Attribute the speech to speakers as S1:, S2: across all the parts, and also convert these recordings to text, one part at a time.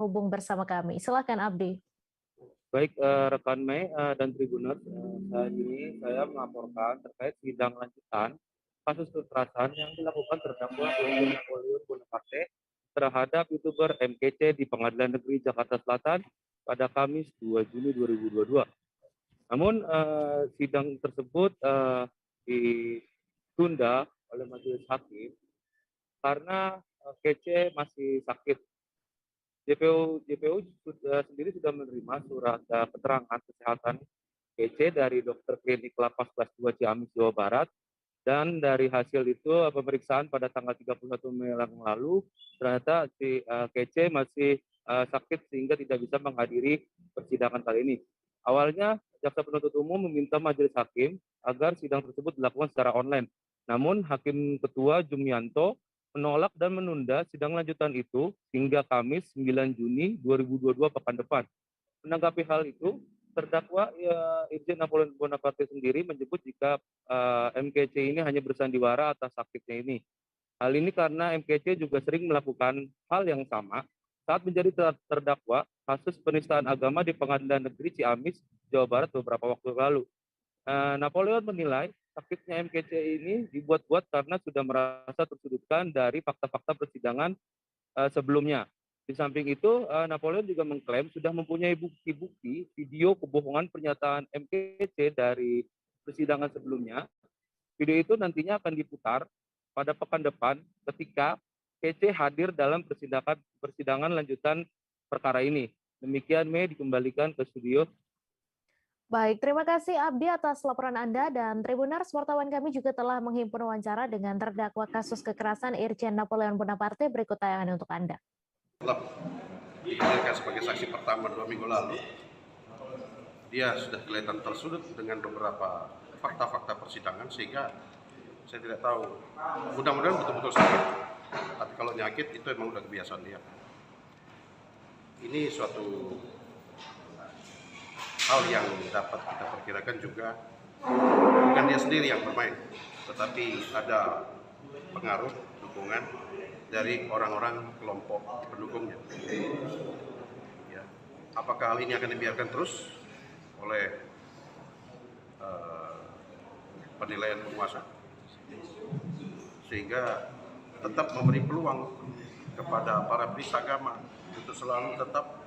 S1: terhubung bersama kami. Silakan Abdi.
S2: Baik, rekan Mei dan Tribuners, saat ini saya melaporkan terkait sidang lanjutan kasus kekerasan yang dilakukan terdakwa Irjen Napoleon Bonaparte terhadap YouTuber MKC di Pengadilan Negeri Jakarta Selatan pada Kamis 2 Juni 2022. Namun sidang tersebut ditunda oleh majelis hakim karena KC masih sakit. JPU sendiri sudah menerima surat keterangan kesehatan PC dari dokter klinik Lapas kelas 2 Ciamis, Jawa Barat. Dan dari hasil itu pemeriksaan pada tanggal 31 Mei yang lalu, ternyata si KC masih sakit sehingga tidak bisa menghadiri persidangan kali ini. Awalnya jaksa penuntut umum meminta majelis hakim agar sidang tersebut dilakukan secara online. Namun Hakim Ketua Jumianto menolak dan menunda sidang lanjutan itu hingga Kamis 9 Juni 2022 pekan depan. Menanggapi hal itu, terdakwa Irjen Napoleon Bonaparte sendiri menyebut jika MKC ini hanya bersandiwara atas sakitnya ini. Hal ini karena MKC juga sering melakukan hal yang sama saat menjadi terdakwa kasus penistaan agama di Pengadilan Negeri Ciamis, Jawa Barat beberapa waktu lalu. Napoleon menilai sakitnya MKC ini dibuat-buat karena sudah merasa tersudutkan dari fakta-fakta persidangan sebelumnya. Di samping itu, Napoleon juga mengklaim sudah mempunyai bukti-bukti video kebohongan pernyataan MKC dari persidangan sebelumnya. Video itu nantinya akan diputar pada pekan depan ketika KC hadir dalam persidangan lanjutan perkara ini. Demikian Mei, dikembalikan ke studio.
S1: Baik, terima kasih Abdi atas laporan Anda dan Tribuners, wartawan kami juga telah menghimpun wawancara dengan terdakwa kasus kekerasan Irjen Napoleon Bonaparte. Berikut tayangan untuk Anda.
S3: Setelah dihadirkan sebagai saksi pertama 2 minggu lalu, dia sudah kelihatan tersudut dengan beberapa fakta-fakta persidangan sehingga saya tidak tahu. Mudah-mudahan betul-betul sakit. Tapi kalau nyakit itu emang udah kebiasaan dia. Ini suatu hal yang dapat kita perkirakan juga bukan dia sendiri yang bermain, tetapi ada pengaruh dukungan dari orang-orang kelompok pendukungnya. Ya. Apakah hal ini akan dibiarkan terus oleh penilaian penguasa, sehingga tetap memberi peluang kepada para penista agama untuk selalu tetap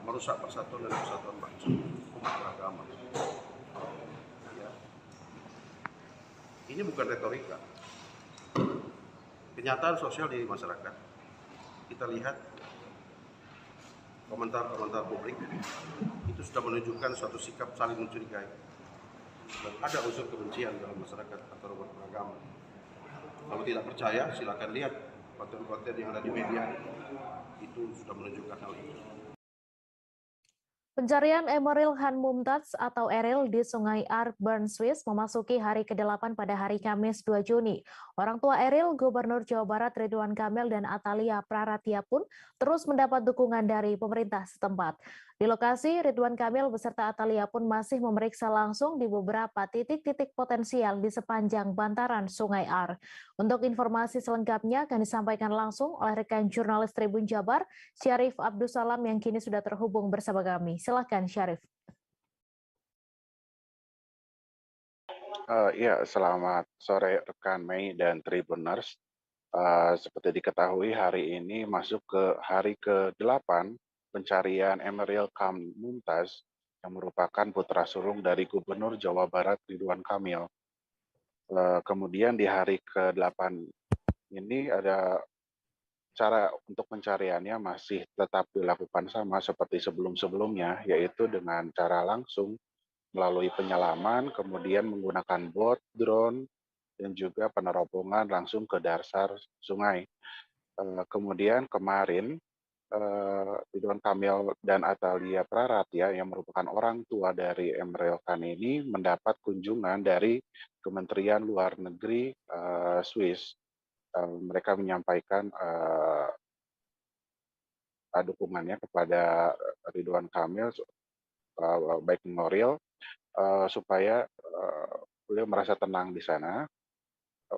S3: merusak persatuan dan kesatuan bangsa umat beragama. Ya. Ini bukan retorika. Kenyataan sosial di masyarakat. Kita lihat komentar-komentar publik itu sudah menunjukkan suatu sikap saling mencurigai dan ada unsur kebencian dalam masyarakat atau umat beragama. Kalau tidak percaya, silakan lihat konten-konten yang ada di media, itu sudah menunjukkan hal itu.
S1: Pencarian Emeril Khan Mumtaz atau Eril di Sungai Ar, Bern, Swiss memasuki hari ke-8 pada hari Kamis 2 Juni. Orang tua Eril, Gubernur Jawa Barat Ridwan Kamil dan Atalia Praratia pun terus mendapat dukungan dari pemerintah setempat. Di lokasi, Ridwan Kamil beserta Atalia pun masih memeriksa langsung di beberapa titik-titik potensial di sepanjang bantaran Sungai Ar. Untuk informasi selengkapnya akan disampaikan langsung oleh rekan jurnalis Tribun Jabar, Syarif Abdussalam yang kini sudah terhubung bersama kami. Silakan Syarif.
S4: Ya, selamat sore rekan Mei dan Tribuners. Seperti diketahui hari ini masuk ke hari ke-8 pencarian Emeril Khan Mumtaz yang merupakan putra sulung dari Gubernur Jawa Barat Ridwan Kamil. Kemudian di hari ke-8 ini ada cara untuk pencariannya masih tetap dilakukan sama seperti sebelum-sebelumnya, yaitu dengan cara langsung melalui penyelaman, kemudian menggunakan bot, drone, dan juga penerobongan langsung ke dasar sungai. Kemudian kemarin Ridwan Kamil dan Atalia Praratia yang merupakan orang tua dari Emeril Khan ini mendapat kunjungan dari Kementerian Luar Negeri Swiss. Mereka menyampaikan dukungannya kepada Ridwan Kamil baik moral supaya beliau merasa tenang di sana.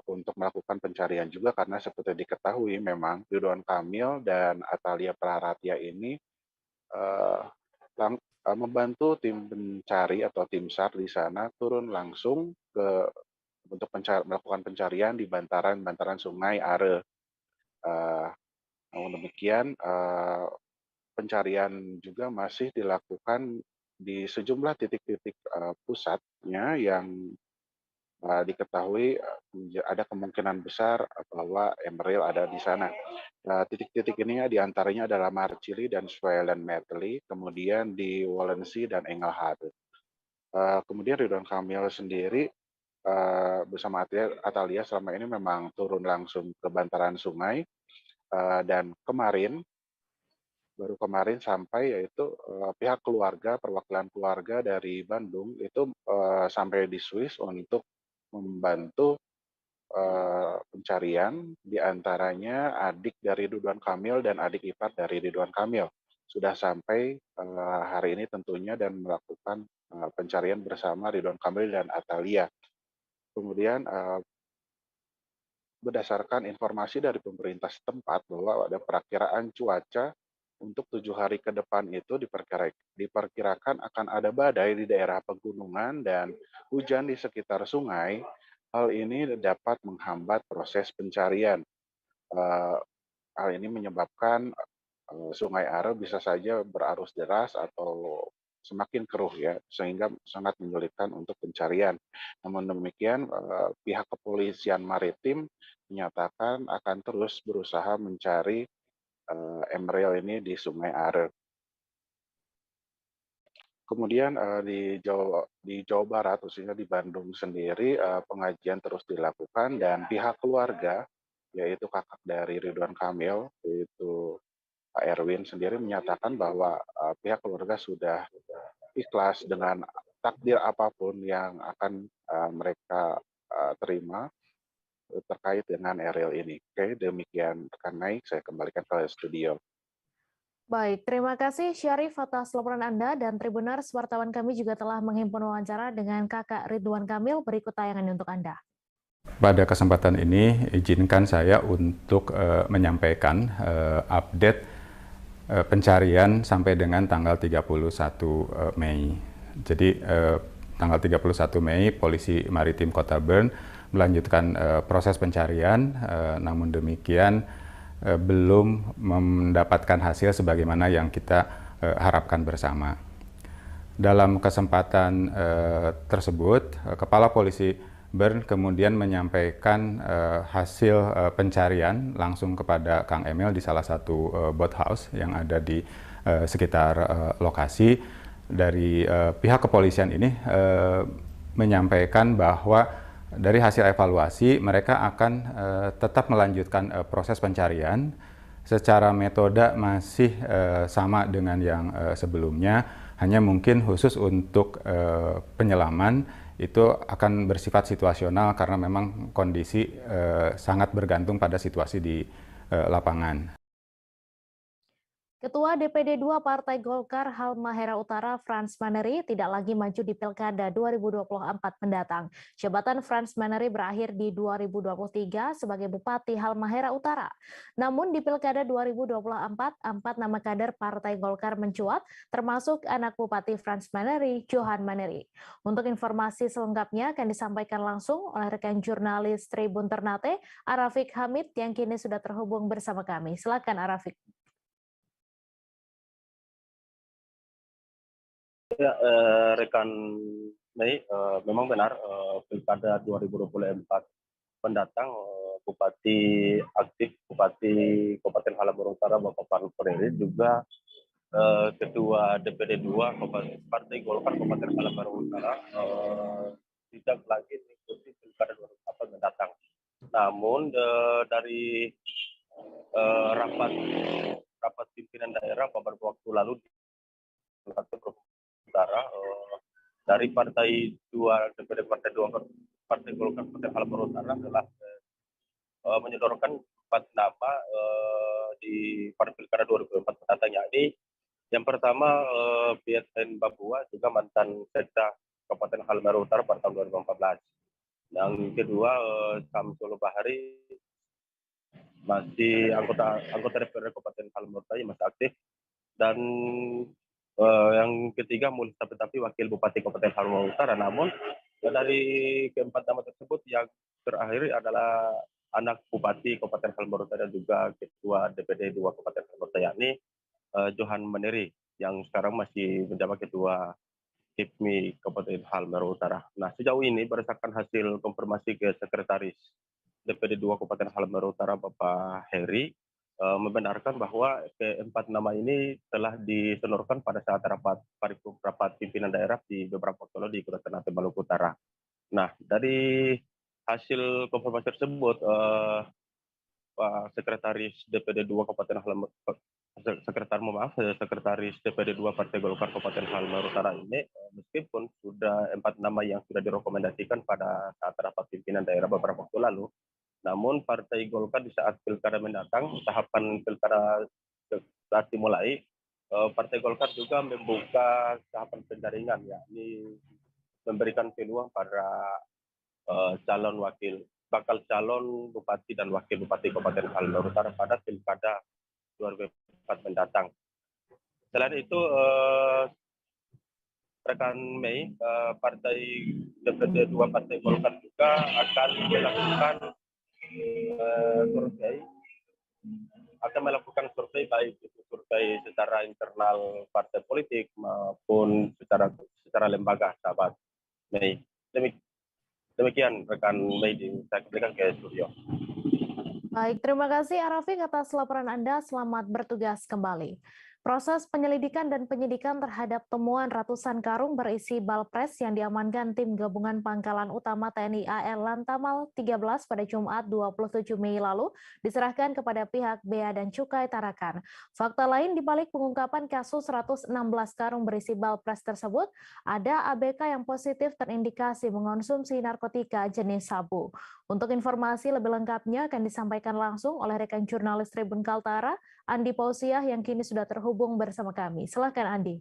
S4: untuk melakukan pencarian juga karena seperti diketahui memang Ridwan Kamil dan Atalia Praratia ini eh, membantu tim pencari atau tim SAR di sana turun langsung untuk melakukan pencarian di bantaran Sungai Are. Eh, Namun demikian, pencarian juga masih dilakukan di sejumlah titik-titik pusatnya yang diketahui ada kemungkinan besar bahwa Emeril ada di sana. Titik-titik ini diantaranya adalah Marcili dan Swellen Medley, kemudian di Walensee dan Engelhard. Kemudian Ridwan Kamil sendiri bersama Atalia selama ini memang turun langsung ke bantaran sungai, dan baru kemarin sampai yaitu pihak keluarga, perwakilan keluarga dari Bandung itu sampai di Swiss untuk membantu pencarian, diantaranya adik dari Ridwan Kamil dan adik ipar dari Ridwan Kamil. Sudah sampai hari ini tentunya dan melakukan pencarian bersama Ridwan Kamil dan Atalia. Kemudian berdasarkan informasi dari pemerintah setempat bahwa ada perakiraan cuaca untuk 7 hari ke depan itu diperkirakan akan ada badai di daerah pegunungan dan hujan di sekitar sungai. Hal ini dapat menghambat proses pencarian. Hal ini menyebabkan Sungai Are bisa saja berarus deras atau semakin keruh ya, sehingga sangat menyulitkan untuk pencarian. Namun demikian, pihak kepolisian maritim menyatakan akan terus berusaha mencari Emeril ini di Sungai Are. Kemudian di Jawa Barat, khususnya di Bandung sendiri, pengajian terus dilakukan dan pihak keluarga, yaitu kakak dari Ridwan Kamil, yaitu Pak Erwin sendiri menyatakan bahwa pihak keluarga sudah ikhlas dengan takdir apapun yang akan mereka terima terkait dengan Eril ini. Oke, demikian rekan Mei, saya kembalikan ke studio.
S1: Baik, terima kasih Syarif atas laporan Anda dan Tribuners, wartawan kami juga telah menghimpun wawancara dengan kakak Ridwan Kamil. Berikut tayangan untuk Anda.
S5: Pada kesempatan ini, izinkan saya untuk menyampaikan update pencarian sampai dengan tanggal 31 Mei. Jadi tanggal 31 Mei, Polisi Maritim Kota Bern melanjutkan proses pencarian, namun demikian belum mendapatkan hasil sebagaimana yang kita harapkan bersama. Dalam kesempatan tersebut, Kepala Polisi Bern kemudian menyampaikan hasil pencarian langsung kepada Kang Emil di salah satu boathouse yang ada di sekitar lokasi. Dari pihak kepolisian ini menyampaikan bahwa dari hasil evaluasi mereka akan tetap melanjutkan proses pencarian. Secara metode masih sama dengan yang sebelumnya, hanya mungkin khusus untuk penyelaman itu akan bersifat situasional karena memang kondisi sangat bergantung pada situasi di lapangan.
S1: Ketua DPD 2 Partai Golkar Halmahera Utara Frans Maneri tidak lagi maju di Pilkada 2024 mendatang. Jabatan Frans Maneri berakhir di 2023 sebagai Bupati Halmahera Utara. Namun di Pilkada 2024, 4 nama kader Partai Golkar mencuat, termasuk anak Bupati Frans Maneri, Johan Maneri. Untuk informasi selengkapnya akan disampaikan langsung oleh rekan jurnalis Tribun Ternate, Arafik Hamid, yang kini sudah terhubung bersama kami. Silakan Arafik.
S6: Ya, rekan Mei, memang benar Pilkada 2024 mendatang Bupati aktif Bupati Kabupaten Halmahera Utara Bapak Frans Maneri juga Ketua DPD 2 Partai Golkar Kabupaten Halmahera Utara tidak lagi mengikuti Pilkada 2024 mendatang. Namun dari rapat pimpinan daerah beberapa waktu lalu di Utara dari Partai 2 DPD Partai 2 Partai Golkar Partai Halmahera Utara telah menyodorkan 4 nama di Pilkada 2024 mendatang, yakni yang pertama Pieten Babua, juga mantan Sekda Kabupaten Halmahera Utara pada tahun 2014. Yang kedua, Samsul Bahari masih anggota DPR Kabupaten Halimurtaya masih aktif. Dan yang ketiga, Mulih Tapi Wakil Bupati Kabupaten Halimurtaya Utara. Namun dari keempat nama tersebut yang terakhir adalah anak Bupati Kabupaten Halimurtaya dan juga Ketua DPD 2 Kabupaten Halimurtaya, yakni Johan Meneri, yang sekarang masih menjabat Ketua HIPMI Kabupaten Halmahera Utara. Nah, sejauh ini berdasarkan hasil konfirmasi ke Sekretaris DPD 2 Kabupaten Halmahera Utara, Bapak Heri, membenarkan bahwa keempat nama ini telah diseluruhkan pada saat rapat pimpinan daerah di beberapa waktu lalu di Kota Ternate, Maluku Utara. Nah, dari hasil konfirmasi tersebut, Pak Sekretaris DPD 2 Kabupaten Halmahera Sekretaris DPD 2 Partai Golkar Kabupaten Halmahera Utara ini, meskipun sudah 4 nama yang sudah direkomendasikan pada saat rapat pimpinan daerah beberapa waktu lalu, namun Partai Golkar di saat pilkada mendatang, tahapan pilkada saat dimulai, Partai Golkar juga membuka tahapan penjaringan, yakni memberikan peluang pada bakal calon bupati dan wakil bupati Kabupaten Halmahera Utara pada pilkada 2024 mendatang. Selain itu, rekan Mei, Partai DPD 2 Partai Golkar juga akan melakukan survei, baik itu survei secara internal partai politik maupun secara lembaga, sahabat Mei. Demikian rekan Mei, saya kembalikan ke studio.
S1: Baik, terima kasih Arafik atas laporan Anda. Selamat bertugas kembali. Proses penyelidikan dan penyidikan terhadap temuan ratusan karung berisi balpres yang diamankan tim gabungan Pangkalan Utama TNI AL Lantamal 13 pada Jumat 27 Mei lalu diserahkan kepada pihak Bea dan Cukai Tarakan. Fakta lain di balik pengungkapan kasus 116 karung berisi balpres tersebut, ada ABK yang positif terindikasi mengonsumsi narkotika jenis sabu. Untuk informasi lebih lengkapnya akan disampaikan langsung oleh rekan jurnalis Tribun Kaltara, Andi Pausiah, yang kini sudah terhubung bersama kami. Silakan Andi.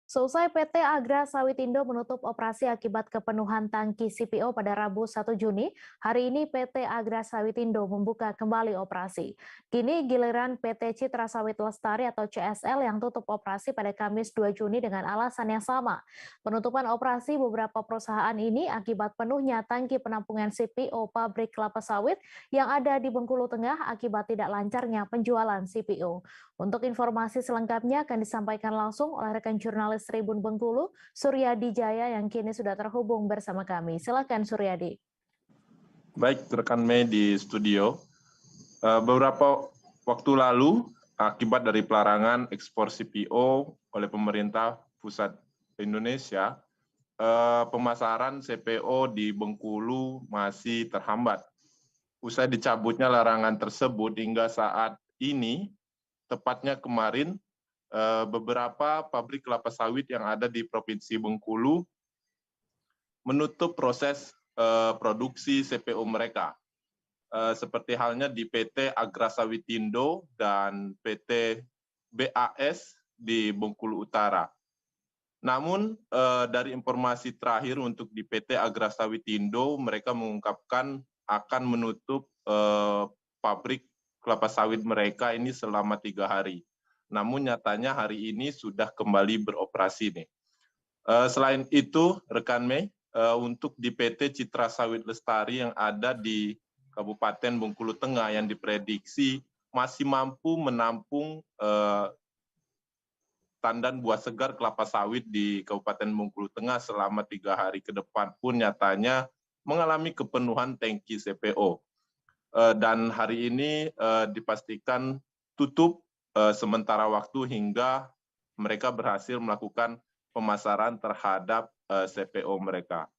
S1: Selesai PT Agra Sawitindo menutup operasi akibat kepenuhan tangki CPO pada Rabu 1 Juni, hari ini PT Agra Sawitindo membuka kembali operasi. Kini giliran PT Citra Sawit Lestari atau CSL yang tutup operasi pada Kamis 2 Juni dengan alasan yang sama. Penutupan operasi beberapa perusahaan ini akibat penuhnya tangki penampungan CPO pabrik kelapa sawit yang ada di Bengkulu Tengah akibat tidak lancarnya penjualan CPO. Untuk informasi selengkapnya akan disampaikan langsung oleh rekan jurnalis Tribun Bengkulu, Suryadi Jaya, yang kini sudah terhubung bersama kami. Silakan Suryadi.
S7: Baik, rekan Mei di studio. Beberapa waktu lalu, akibat dari pelarangan ekspor CPO oleh pemerintah pusat Indonesia, pemasaran CPO di Bengkulu masih terhambat. Usai dicabutnya larangan tersebut hingga saat ini, tepatnya kemarin, beberapa pabrik kelapa sawit yang ada di Provinsi Bengkulu menutup proses produksi CPO mereka. Seperti halnya di PT Agra Sawitindo dan PT BAS di Bengkulu Utara. Namun dari informasi terakhir untuk di PT Agra Sawitindo, mereka mengungkapkan akan menutup pabrik kelapa sawit mereka ini selama 3 hari. Namun nyatanya hari ini sudah kembali beroperasi nih. Selain itu, rekan Mei, untuk di PT Citra Sawit Lestari yang ada di Kabupaten Bengkulu Tengah yang diprediksi masih mampu menampung tandan buah segar kelapa sawit di Kabupaten Bengkulu Tengah selama 3 hari ke depan pun nyatanya mengalami kepenuhan tangki CPO. dan hari ini dipastikan tutup sementara waktu hingga mereka berhasil melakukan pemasaran terhadap CPO mereka.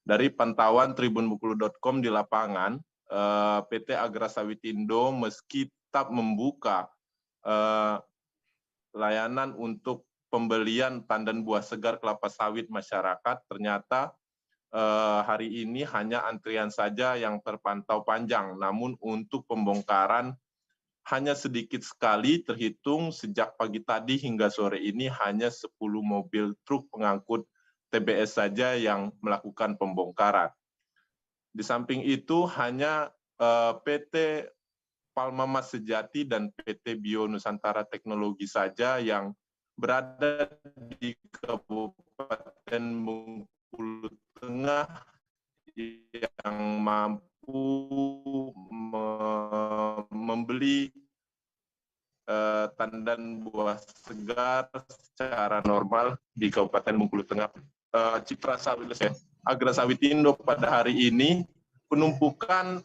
S7: Dari pantauan tribunbengkulu.com di lapangan, PT Agra Sawitindo meski tetap membuka layanan untuk pembelian tandan buah segar kelapa sawit masyarakat, ternyata hari ini hanya antrian saja yang terpantau panjang. Namun untuk pembongkaran hanya sedikit sekali, terhitung sejak pagi tadi hingga sore ini hanya 10 mobil truk pengangkut TBS saja yang melakukan pembongkaran. Di samping itu hanya PT Palma Mas Sejati dan PT Bio Nusantara Teknologi saja yang berada di Kabupaten Bengkulu Tengah yang mampu membeli tandan buah segar secara normal di Kabupaten Bengkulu Tengah. Citra Sawit Agra Sawitindo pada hari ini penumpukan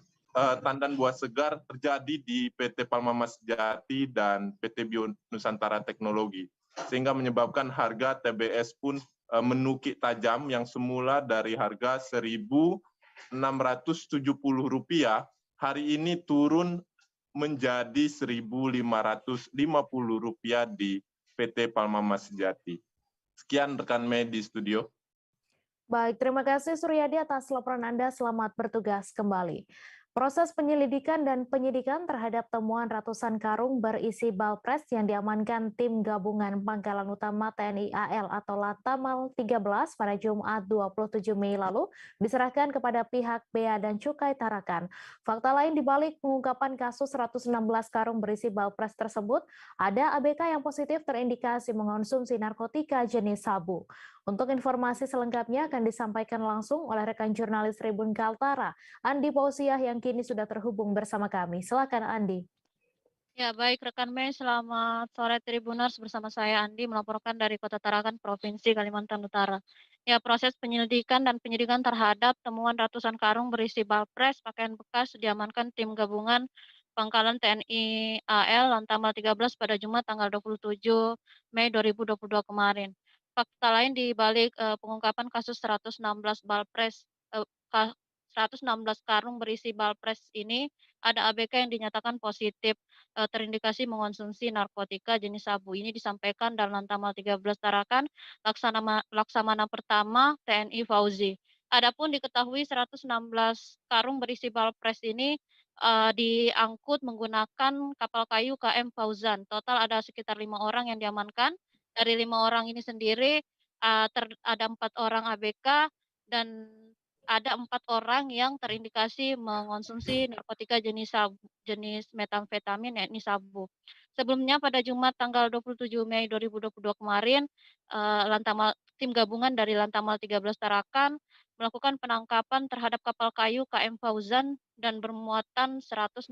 S7: tandan buah segar terjadi di PT Palma Mas Jati dan PT Bio Nusantara Teknologi, sehingga menyebabkan harga TBS pun menukik tajam yang semula dari harga Rp1.670 hari ini turun menjadi Rp1.550 di PT Palma Mas Jati. Sekian rekan Mei di studio.
S1: Baik, terima kasih Suryadi atas laporan Anda. Selamat bertugas kembali. Proses penyelidikan dan penyidikan terhadap temuan ratusan karung berisi balpres yang diamankan tim gabungan Pangkalan Utama TNI AL atau Lantamal 13 pada Jumat 27 Mei lalu diserahkan kepada pihak Bea dan Cukai Tarakan. Fakta lain di balik pengungkapan kasus 116 karung berisi balpres tersebut, ada ABK yang positif terindikasi mengonsumsi narkotika jenis sabu. Untuk informasi selengkapnya akan disampaikan langsung oleh rekan jurnalis Tribun Kaltara, Andi Pausiah yang kini sudah terhubung bersama kami. Silakan Andi.
S8: Ya, baik rekan Mei, selamat sore Tribuners, bersama saya Andi melaporkan dari Kota Tarakan, Provinsi Kalimantan Utara. Ya, proses penyelidikan dan penyidikan terhadap temuan ratusan karung berisi balpres pakaian bekas diamankan tim gabungan Pangkalan TNI AL Lantamal 13 pada Jumat tanggal 27 Mei 2022 kemarin. Fakta lain di balik pengungkapan kasus 116 balpres 116 karung berisi balpres ini, ada ABK yang dinyatakan positif terindikasi mengonsumsi narkotika jenis sabu. Ini disampaikan dalam Lantamal 13 Tarakan, Laksamana Pertama TNI Fauzi. Adapun diketahui 116 karung berisi balpres ini diangkut menggunakan kapal kayu KM Fauzan. Total ada sekitar 5 orang yang diamankan. Dari 5 orang ini sendiri ada 4 orang ABK dan ada 4 orang yang terindikasi mengonsumsi narkotika jenis metamfetamin yakni sabu. Sebelumnya pada Jumat tanggal 27 Mei 2022 kemarin, tim gabungan dari Lantamal 13 Tarakan melakukan penangkapan terhadap kapal kayu KM Fauzan dan bermuatan 116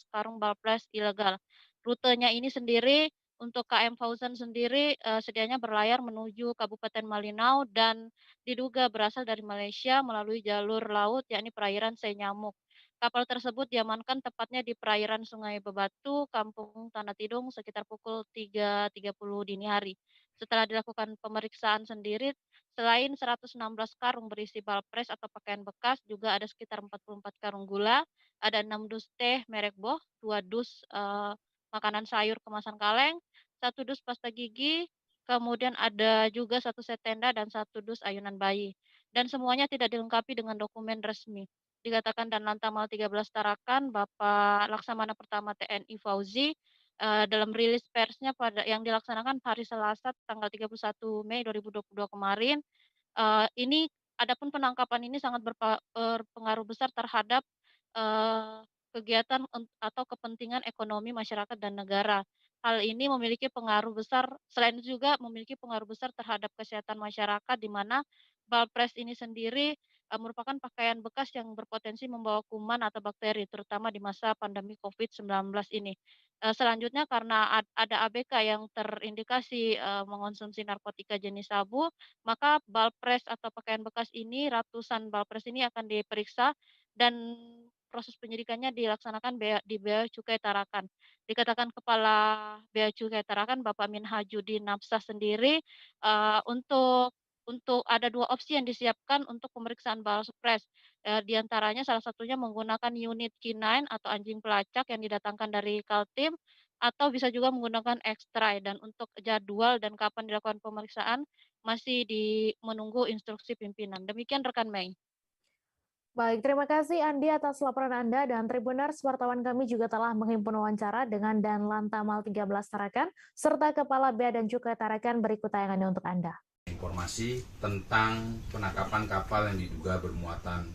S8: karung balpres ilegal. Rutenya ini sendiri untuk KM Fauzan sendiri sedianya berlayar menuju Kabupaten Malinau dan diduga berasal dari Malaysia melalui jalur laut yakni perairan Senyamuk. Kapal tersebut diamankan tepatnya di perairan Sungai Bebatu, Kampung Tanah Tidung sekitar pukul 3.30 dini hari. Setelah dilakukan pemeriksaan sendiri, selain 116 karung berisi balpres atau pakaian bekas, juga ada sekitar 44 karung gula, ada 6 dus teh merek Boh, 2 dus makanan sayur kemasan kaleng, 1 dus pasta gigi, kemudian ada juga 1 set tenda dan 1 dus ayunan bayi. Dan semuanya tidak dilengkapi dengan dokumen resmi. Dikatakan dan Lantamal 13 Tarakan, Bapak Laksamana Pertama TNI Fauzi, dalam rilis persnya yang dilaksanakan hari Selasa tanggal 31 Mei 2022 kemarin, ini adapun penangkapan ini sangat berpengaruh besar terhadap kegiatan atau kepentingan ekonomi masyarakat dan negara. Hal ini memiliki pengaruh besar, selain itu juga memiliki pengaruh besar terhadap kesehatan masyarakat, di mana balpres ini sendiri merupakan pakaian bekas yang berpotensi membawa kuman atau bakteri, terutama di masa pandemi COVID-19 ini. Selanjutnya karena ada ABK yang terindikasi mengonsumsi narkotika jenis sabu, maka balpres atau pakaian bekas ini, ratusan balpres ini akan diperiksa dan proses penyidikannya dilaksanakan di Bea Cukai Tarakan. Dikatakan Kepala Bea Cukai Tarakan Bapak Minhajudin Nafsah sendiri, untuk ada 2 opsi yang disiapkan untuk pemeriksaan Balpres, di antaranya salah satunya menggunakan unit K9 atau anjing pelacak yang didatangkan dari Kaltim, atau bisa juga menggunakan X-ray, dan untuk jadwal dan kapan dilakukan pemeriksaan masih menunggu instruksi pimpinan. Demikian rekan Mei.
S1: Baik, terima kasih Andi atas laporan Anda dan Tribuners, wartawan kami juga telah menghimpun wawancara dengan Danlan Tamal 13 Tarakan serta Kepala Bea dan Cukai Tarakan. Berikut tayangannya untuk Anda.
S9: Informasi tentang penangkapan kapal yang diduga bermuatan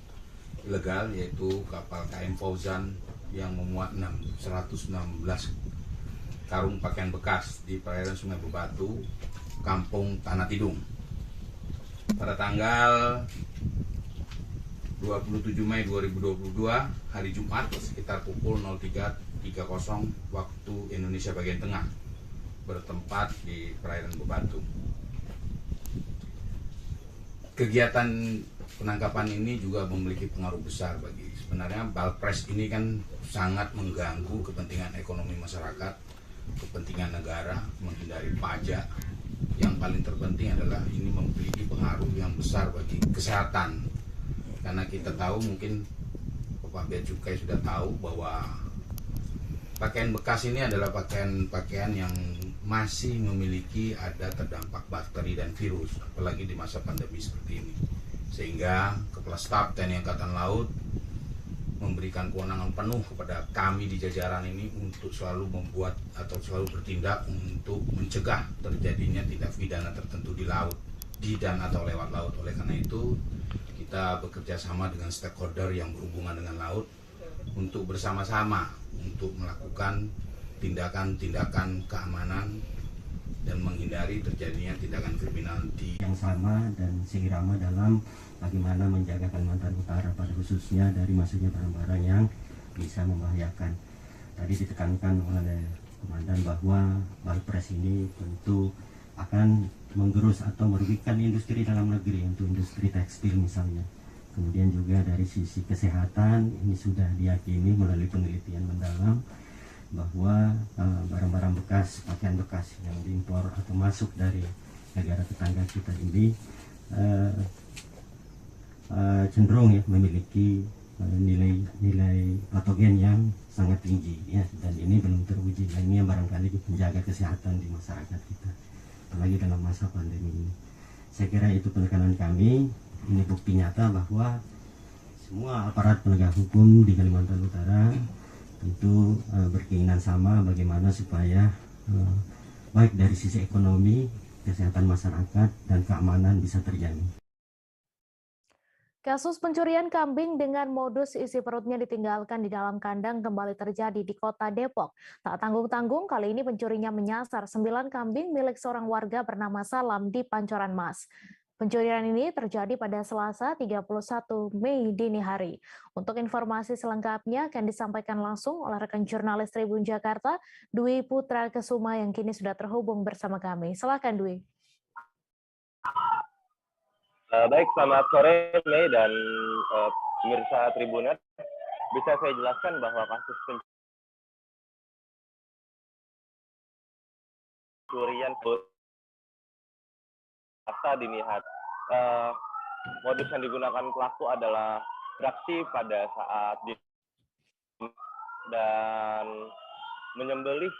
S9: ilegal, yaitu kapal KM Fauzan yang memuat 116 karung pakaian bekas di perairan Sungai Bebatu, Kampung Tanah Tidung. Pada tanggal 27 Mei 2022, hari Jumat, sekitar pukul 03.30 waktu Indonesia bagian tengah, bertempat di perairan Bebatu. Kegiatan penangkapan ini juga memiliki pengaruh besar bagi, sebenarnya Balpres ini kan sangat mengganggu kepentingan ekonomi masyarakat, kepentingan negara, menghindari pajak. Yang paling terpenting adalah ini memiliki pengaruh yang besar bagi kesehatan. Karena kita tahu, mungkin Bapak Bea Cukai sudah tahu bahwa pakaian bekas ini adalah pakaian yang masih memiliki ada terdampak bakteri dan virus, apalagi di masa pandemi seperti ini. Sehingga Kepala Staf TNI Angkatan Laut memberikan kewenangan penuh kepada kami di jajaran ini untuk selalu membuat atau selalu bertindak untuk mencegah terjadinya tindak pidana tertentu di laut, di dan atau lewat laut. Oleh karena itu, kita bekerja sama dengan stakeholder yang berhubungan dengan laut untuk bersama-sama untuk melakukan tindakan-tindakan keamanan dan menghindari terjadinya tindakan kriminal
S10: yang sama dan seirama dalam bagaimana menjaga Kalimantan Utara, pada khususnya dari masuknya barang-barang yang bisa membahayakan. Tadi ditekankan oleh Komandan bahwa Balpres ini tentu akan menggerus atau merugikan industri dalam negeri, untuk industri tekstil misalnya. Kemudian juga dari sisi kesehatan, ini sudah diyakini melalui penelitian mendalam bahwa barang-barang bekas, pakaian bekas yang diimpor atau masuk dari negara tetangga kita ini cenderung ya memiliki nilai patogen yang sangat tinggi ya, dan ini belum teruji. Nah, ini yang barangkali menjaga kesehatan di masyarakat kita, apalagi dalam masa pandemi ini. Saya kira itu penekanan kami. Ini bukti nyata bahwa semua aparat penegak hukum di Kalimantan Utara tentu berkeinginan sama bagaimana supaya baik dari sisi ekonomi, kesehatan masyarakat, dan keamanan bisa terjamin.
S1: Kasus pencurian kambing dengan modus isi perutnya ditinggalkan di dalam kandang kembali terjadi di Kota Depok. Tak tanggung-tanggung, kali ini pencurinya menyasar 9 kambing milik seorang warga bernama Salam di Pancoran Mas. Pencurian ini terjadi pada Selasa 31 Mei dini hari. Untuk informasi selengkapnya akan disampaikan langsung oleh rekan jurnalis Tribun Jakarta, Dwi Putra Kesuma, yang kini sudah terhubung bersama kami. Silakan Dwi.
S6: Baik, selamat sore Mei dan pemirsa Tribunet. Bisa saya jelaskan bahwa kasus pencurian Selasa dini hari. Modus yang digunakan pelaku adalah beraksi pada saat dan menyembelih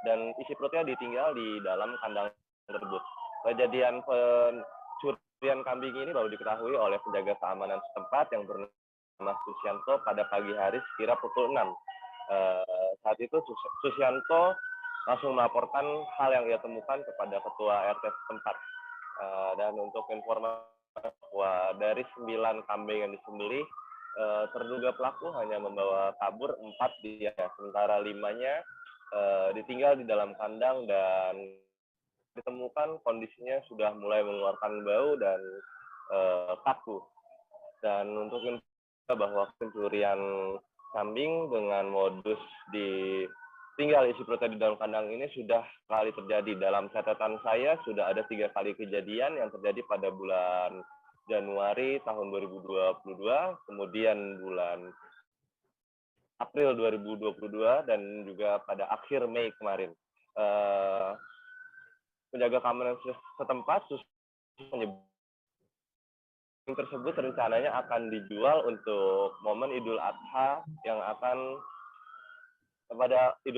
S6: dan isi perutnya ditinggal di dalam kandang tersebut. Kejadian pencurian kambing ini baru diketahui oleh penjaga keamanan setempat yang bernama Susianto pada pagi hari sekira pukul 6. Saat itu Susianto langsung melaporkan hal yang ia temukan kepada ketua RT setempat. Dan untuk informasi bahwa dari 9 kambing yang disembelih, terduga pelaku hanya membawa kabur 4 dia, sementara 5-nya ditinggal di dalam kandang dan ditemukan kondisinya sudah mulai mengeluarkan bau dan kaku. Dan untuk informasi bahwa pencurian kambing dengan modus di tinggal isi perutnya di dalam kandang ini sudah kali terjadi. Dalam catatan saya sudah ada 3 kali kejadian yang terjadi pada bulan Januari tahun 2022, kemudian bulan April 2022, dan juga pada akhir Mei kemarin. Penjaga keamanan setempat menyebut tersebut rencananya akan dijual untuk momen Idul Adha yang akan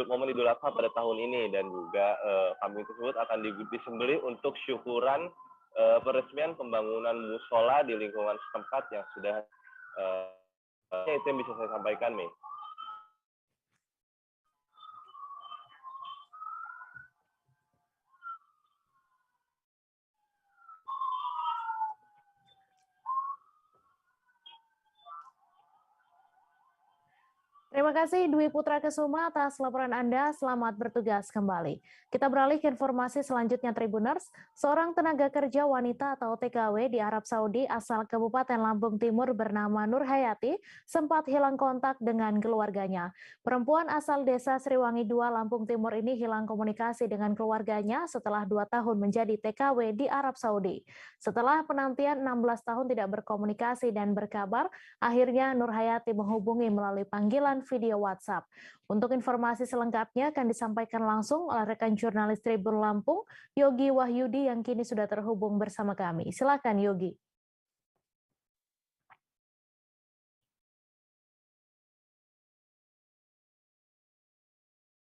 S6: momen Idul Adha pada tahun ini, dan juga kambing tersebut akan disembelih untuk syukuran peresmian pembangunan musola di lingkungan setempat yang sudah itu yang bisa saya sampaikan, Mei.
S1: Terima kasih Dwi Putra Kesuma atas laporan Anda. Selamat bertugas kembali. Kita beralih ke informasi selanjutnya, Tribuners. Seorang tenaga kerja wanita atau TKW di Arab Saudi asal Kabupaten Lampung Timur bernama Nur Hayati sempat hilang kontak dengan keluarganya. Perempuan asal desa Sriwangi 2 Lampung Timur ini hilang komunikasi dengan keluarganya setelah 2 tahun menjadi TKW di Arab Saudi. Setelah penantian 16 tahun tidak berkomunikasi dan berkabar, akhirnya Nur Hayati menghubungi melalui panggilan video WhatsApp. Untuk informasi selengkapnya akan disampaikan langsung oleh rekan jurnalis Tribun Lampung, Yogi Wahyudi, yang kini sudah terhubung bersama kami. Silakan Yogi.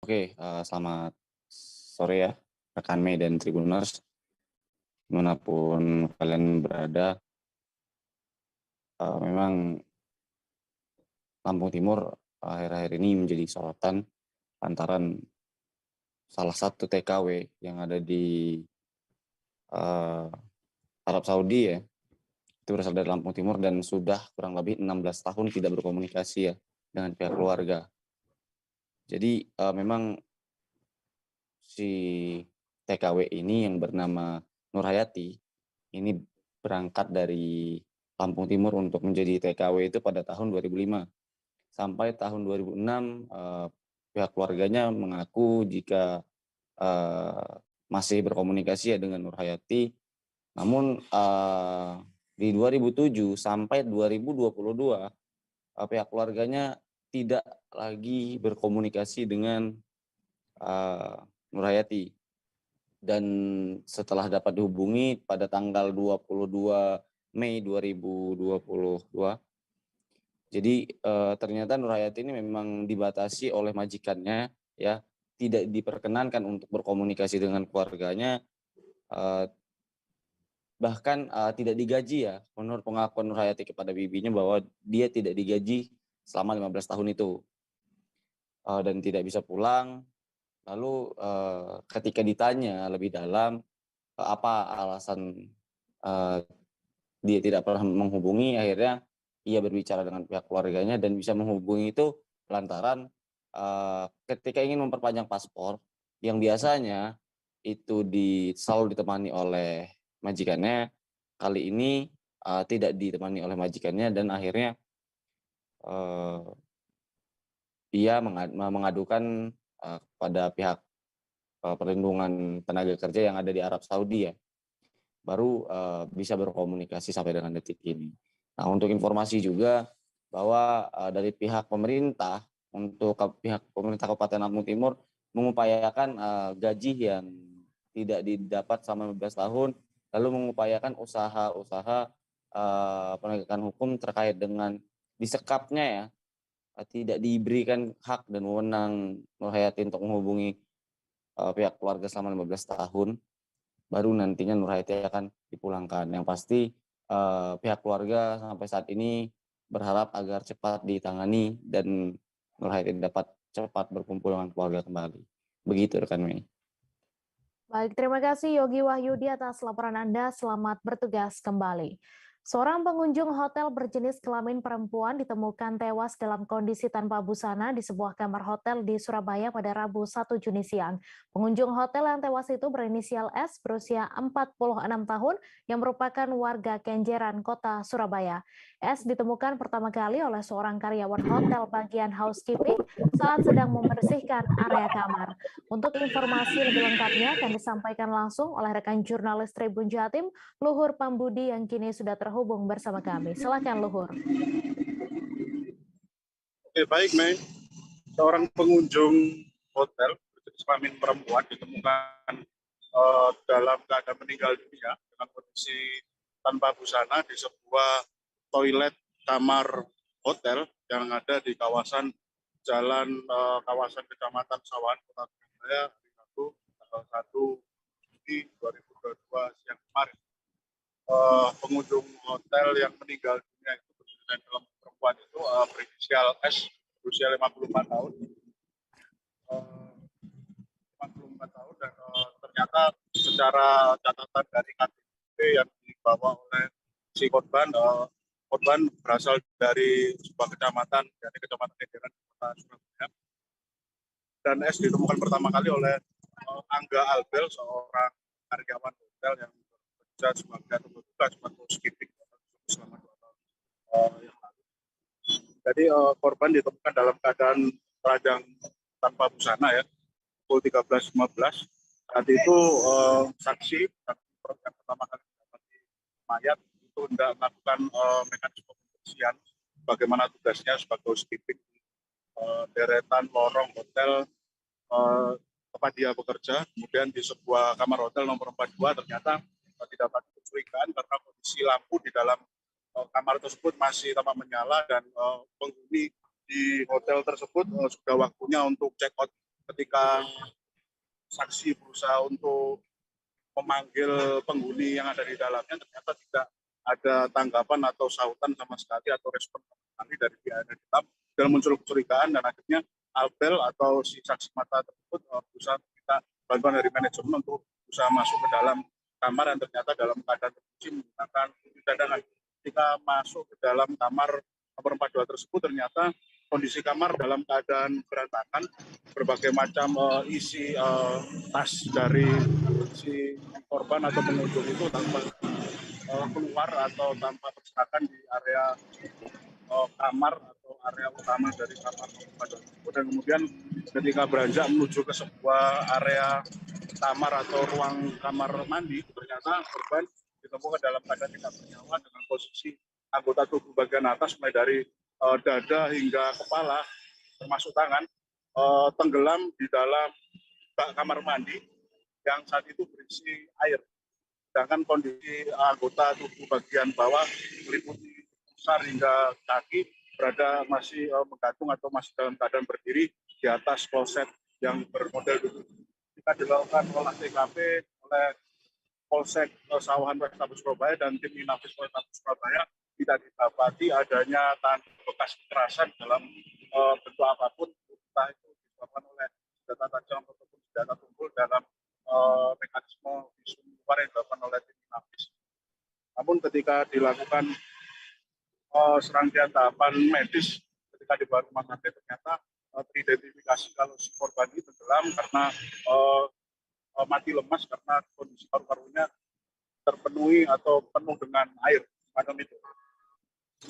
S11: Oke, selamat sore ya rekan Mei dan Tribuners, dimanapun kalian berada. Memang Lampung Timur akhir-akhir ini menjadi sorotan lantaran salah satu TKW yang ada di Arab Saudi ya, itu berasal dari Lampung Timur dan sudah kurang lebih 16 tahun tidak berkomunikasi ya dengan pihak keluarga. Jadi memang si TKW ini yang bernama Nur Hayati ini berangkat dari Lampung Timur untuk menjadi TKW itu pada tahun 2005. Sampai tahun 2006 pihak keluarganya mengaku jika masih berkomunikasi ya dengan Nur Hayati. Namun di 2007 sampai 2022 pihak keluarganya tidak lagi berkomunikasi dengan Nur Hayati. Dan setelah dapat dihubungi pada tanggal 22 Mei 2022, jadi ternyata Nur Hayati ini memang dibatasi oleh majikannya ya, tidak diperkenankan untuk berkomunikasi dengan keluarganya, bahkan tidak digaji ya. Menurut pengakuan Nur Hayati kepada bibinya bahwa dia tidak digaji selama 15 tahun itu dan tidak bisa pulang. Lalu ketika ditanya lebih dalam apa alasan dia tidak pernah menghubungi, akhirnya ia berbicara dengan pihak keluarganya dan bisa menghubungi itu lantaran ketika ingin memperpanjang paspor yang biasanya itu selalu ditemani oleh majikannya, kali ini tidak ditemani oleh majikannya dan akhirnya ia mengadukan pada pihak perlindungan tenaga kerja yang ada di Arab Saudi ya, baru bisa berkomunikasi sampai dengan detik ini. Nah, untuk informasi juga bahwa dari pihak pemerintah, untuk pihak pemerintah Kabupaten Lampung Timur mengupayakan gaji yang tidak didapat selama 15 tahun, lalu mengupayakan usaha-usaha penegakan hukum terkait dengan disekapnya ya, tidak diberikan hak dan wewenang Nur Hayati untuk menghubungi pihak keluarga selama 15 tahun, baru nantinya Nur Hayati akan dipulangkan. Yang pasti pihak keluarga sampai saat ini berharap agar cepat ditangani dan Nur Hayati dapat cepat berkumpul dengan keluarga kembali. Begitu rekan Mei.
S1: Baik, terima kasih Yogi Wahyudi atas laporan Anda. Selamat bertugas kembali. Seorang pengunjung hotel berjenis kelamin perempuan ditemukan tewas dalam kondisi tanpa busana di sebuah kamar hotel di Surabaya pada Rabu 1 Juni siang. Pengunjung hotel yang tewas itu berinisial S berusia 46 tahun yang merupakan warga Kenjeran, Kota Surabaya. S ditemukan pertama kali oleh seorang karyawan hotel bagian housekeeping saat sedang membersihkan area kamar. Untuk informasi lebih lengkapnya akan disampaikan langsung oleh rekan jurnalis Tribun Jatim, Luhur Pambudi yang kini sudah terhubung bersama kami. Silakan Luhur.
S12: Oke, baik Mei. Seorang pengunjung hotel berjenis kelamin perempuan ditemukan dalam keadaan meninggal dunia dengan kondisi tanpa busana di sebuah toilet kamar hotel yang ada di kawasan kawasan Kecamatan Sawahan, Kota Surabaya, hari Rabu tanggal 1 Juni 2022 siang kemarin. Pengunjung hotel yang meninggal dunia itu berjenis kelamin perempuan itu berinisial S berusia 54 tahun. 54 tahun dan ternyata secara catatan dari KTP yang dibawa oleh si korban berasal dari sebuah kecamatan, dari Kecamatan Kenjeran, Kota Surabaya. Dan S ditemukan pertama kali oleh Angga Albel, seorang karyawan hotel yang bekerja sebagai tugas housekeeping selama 2 tahun yang lalu. Jadi korban ditemukan dalam keadaan telanjang tanpa busana ya, pukul 13.15. Saat itu saksi yang pertama kali mendapati mayat itu hendak melakukan mekanisme pembersihan bagaimana tugasnya sebagai housekeeping deretan lorong hotel tempat dia bekerja. Kemudian di sebuah kamar hotel nomor 42 ternyata didapat kecurigaan karena kondisi lampu di dalam kamar tersebut masih tampak menyala dan penghuni di hotel tersebut sudah waktunya untuk check out. Ketika saksi berusaha untuk memanggil penghuni yang ada di dalamnya, ternyata tidak ada tanggapan atau sautan sama sekali atau respon sama sekali dari pihak yang di dalam, dan muncul kecurigaan dan akhirnya Albel atau si saksi mata tersebut berusaha minta bantuan dari manajemen untuk berusaha masuk ke dalam kamar dan ternyata dalam keadaan terkunci menggunakan kunci cadangan. Ketika masuk ke dalam kamar nomor 42 tersebut ternyata kondisi kamar dalam keadaan berantakan, berbagai macam isi tas dari si korban atau pengunjung itu tanpa keluar atau tanpa berserakan di area kamar atau area utama dari kamar tersebut. Dan kemudian ketika beranjak menuju ke sebuah area kamar atau ruang kamar mandi, ternyata korban ditemukan dalam keadaan tidak bernyawa dengan posisi anggota tubuh bagian atas mulai dari dada hingga kepala termasuk tangan tenggelam di dalam bak kamar mandi yang saat itu berisi air. Sedangkan kondisi anggota tubuh bagian bawah meliputi pusar hingga kaki berada masih menggantung atau masih dalam keadaan berdiri di atas kloset yang bermodel duduk. Jika dilakukan olah TKP oleh Polsek Sawahan Polrestabes Surabaya dan tim Inafis Polrestabes Surabaya, tidak didapati adanya tanda bekas kekerasan dalam bentuk apapun, entah itu disebabkan oleh senjata tajam ataupun senjata tumpul dalam mekanisme visum luar yang dilakukan oleh tim Inafis. Namun ketika dilakukan serangkaian tahapan medis, ketika dibawa ke rumah sakit ternyata teridentifikasi kalau si korban ini tenggelam karena mati lemas karena kondisi paru-parunya terpenuhi atau penuh dengan air macam itu.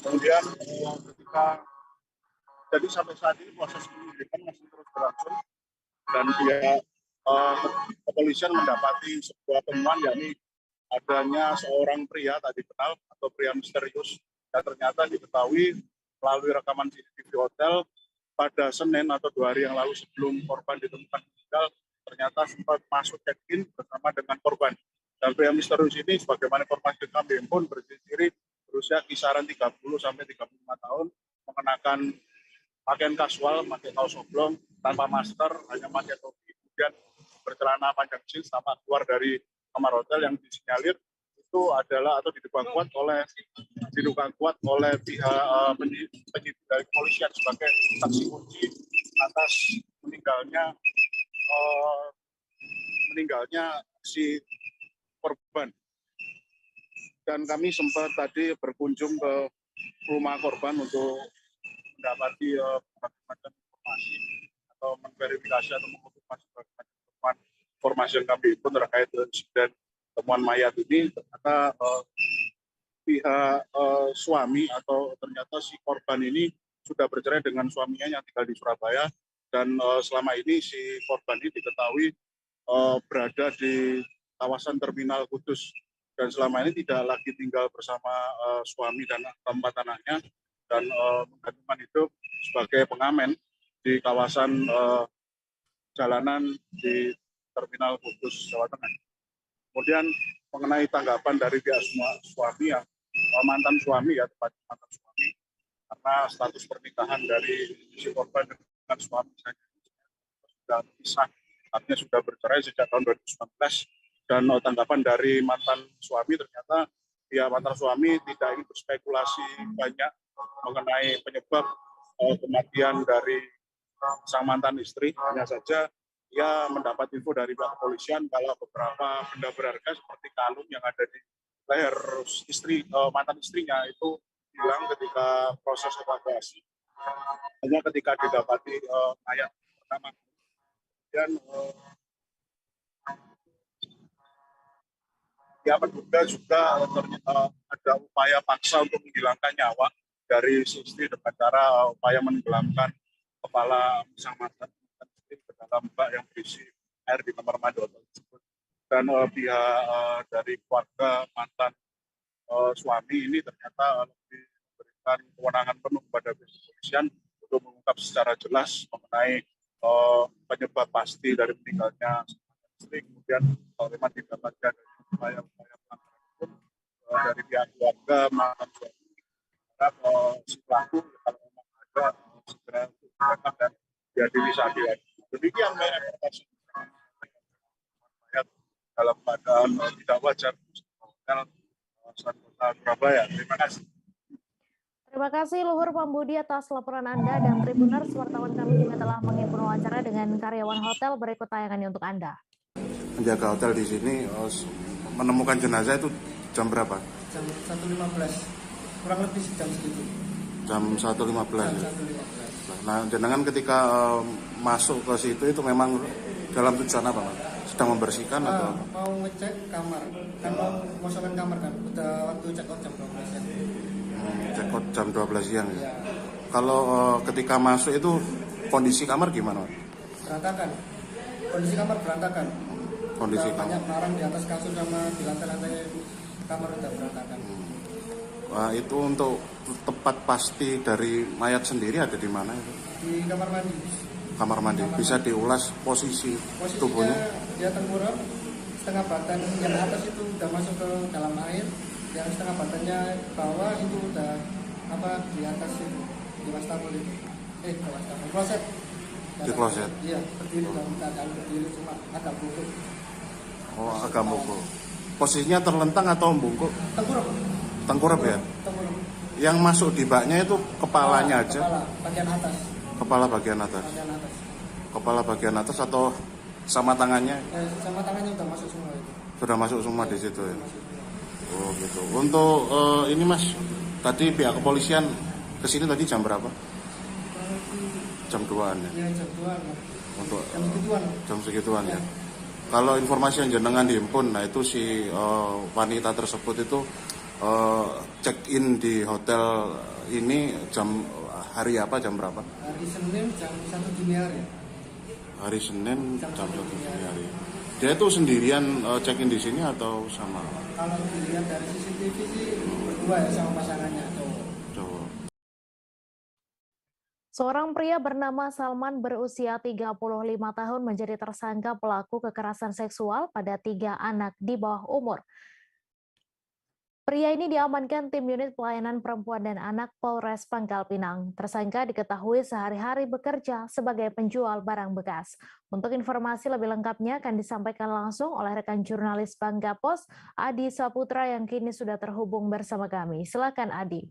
S12: Kemudian ketika jadi sampai saat ini proses penyelidikan masih terus berlangsung dan kepolisian mendapati sebuah temuan, yakni adanya seorang pria tak dikenal atau pria misterius yang ternyata diketahui melalui rekaman CCTV hotel pada Senin atau 2 hari yang lalu sebelum korban ditemukan meninggal, ternyata sempat masuk check-in bersama dengan korban. Dan pria misterius ini sebagaimana informasi kami himpun berdiri berusia kisaran 30 sampai 35 tahun, mengenakan pakaian kasual, pakai kaos oblong, tanpa masker, hanya pakai topi, kemudian bercelana panjang jeans, tampak keluar dari kamar hotel yang disinyalir itu adalah atau diduga kuat oleh pihak penyidik dari kepolisian sebagai saksi kunci atas meninggalnya si korban. dan kami sempat tadi berkunjung ke rumah korban untuk mendapati berbagai macam informasi atau memverifikasi atau mengonfirmasi berbagai macam informasi yang kami himpun terkait insiden temuan mayat ini. Ternyata pihak suami atau ternyata si korban ini sudah bercerai dengan suaminya yang tinggal di Surabaya, dan selama ini si korban ini diketahui berada di kawasan Terminal Kudus, dan selama ini tidak lagi tinggal bersama suami dan keempat anaknya, dan menggantungkan hidup sebagai pengamen di kawasan jalanan di Terminal Kudus, Jawa Tengah. Kemudian mengenai tanggapan dari pihak suami yang mantan suami ya, tepatnya mantan suami, karena status pernikahan dari si korban dengan suami sudah pisah, artinya sudah bercerai sejak tahun 2019, dan tanggapan dari mantan suami ternyata ya mantan suami tidak ingin berspekulasi banyak mengenai penyebab kematian dari sang mantan istri. Hanya saja ia mendapat info dari pihak kepolisian kalau beberapa benda berharga seperti kalung yang ada di leher mantan istrinya itu hilang ketika proses evakuasi. Hanya ketika didapati mayat pertama. Dan ya menduga juga ternyata ada upaya paksa untuk menghilangkan nyawa dari istri dengan cara upaya menenggelamkan kepala sang mantan istri ke dalam bak yang berisi air di kamar mandi hotel tersebut. Dan pihak dari keluarga mantan suami ini ternyata diberikan kewenangan penuh kepada pihak kepolisian untuk mengungkap secara jelas mengenai penyebab pasti dari meninggalnya istri. Kemudian kalau memang didapatkan upaya-upaya pelanggaran dari pihak keluarga mantan suami, si pelaku kalau memang ada segera ditangkap dan diadili saat ini. Demikian reportase dalam keadaan tidak wajar Kota Surabaya. Terima kasih.
S1: Terima kasih Luhur Pambudi atas laporan Anda, dan Tribuners, wartawan kami juga telah menghimpun wawancara dengan karyawan hotel. Berikut tayangannya untuk Anda.
S13: Penjaga hotel di sini menemukan jenazah itu jam berapa?
S14: Jam 1.15, kurang lebih jam segitu.
S13: Jam 1.15. Nah, jenengan ketika masuk ke situ itu memang dalam tujuan apa, Pak? Sedang membersihkan atau?
S14: Mau ngecek kamar, kan mau kosongan kamar kan, udah waktu check out jam 12 siang.
S13: Check out jam 12 siang ya? Kalau ketika masuk itu kondisi kamar gimana, Pak?
S14: Berantakan, kondisi kamar berantakan.
S13: Kondisi kamar.
S14: Banyak barang di atas kasur sama di lantai-lantai kamar udah berantakan.
S13: Wah, itu untuk tepat pasti dari mayat sendiri ada di mana itu?
S14: Di kamar mandi.
S13: Kamar mandi. Bisa diulas posisinya tubuhnya?
S14: Dia tengkurap, setengah badan yang atas itu udah masuk ke dalam air, yang setengah badannya bawah itu udah di atas itu, di wastafel itu. Kloset.
S13: Di kloset?
S14: Iya, berdiri dalam keadaan berdiri, cuma agak bungkuk.
S13: Oh, agak bungkuk. Posisinya terlentang atau bungkuk?
S14: Tengkurap.
S13: Tengkurap ya?
S14: Tengkurap.
S13: Yang masuk di baknya itu kepalanya aja?
S14: Kepala, bagian atas.
S13: Kepala bagian atas?
S14: Bagian atas.
S13: Kepala bagian atas atau sama tangannya?
S14: Sama tangannya udah masuk semua itu.
S13: Sudah masuk semua di situ ya? Oh gitu. Untuk ini Mas, tadi pihak kepolisian kesini tadi jam berapa? Jam 2-an ya?
S14: Iya, jam 2-an.
S13: Untuk
S14: jam segituan.
S13: Jam segituan ya? Kalau informasi yang jenengan dihimpun, nah itu si wanita tersebut itu check-in di hotel ini jam hari apa, jam berapa?
S14: Hari Senin jam 1 dini hari.
S13: Hari Senin jam 1 dini hari. Dia itu sendirian check-in di sini atau sama?
S14: Kalau dilihat dari CCTV sih berdua ya sama pasangannya cowok.
S1: Seorang pria bernama Salman berusia 35 tahun menjadi tersangka pelaku kekerasan seksual pada 3 anak di bawah umur. Pria ini diamankan tim unit pelayanan perempuan dan anak Polres Pangkal Pinang. Tersangka diketahui sehari-hari bekerja sebagai penjual barang bekas. Untuk informasi lebih lengkapnya akan disampaikan langsung oleh rekan jurnalis Bangga Pos, Adi Saputra, yang kini sudah terhubung bersama kami. Silakan Adi.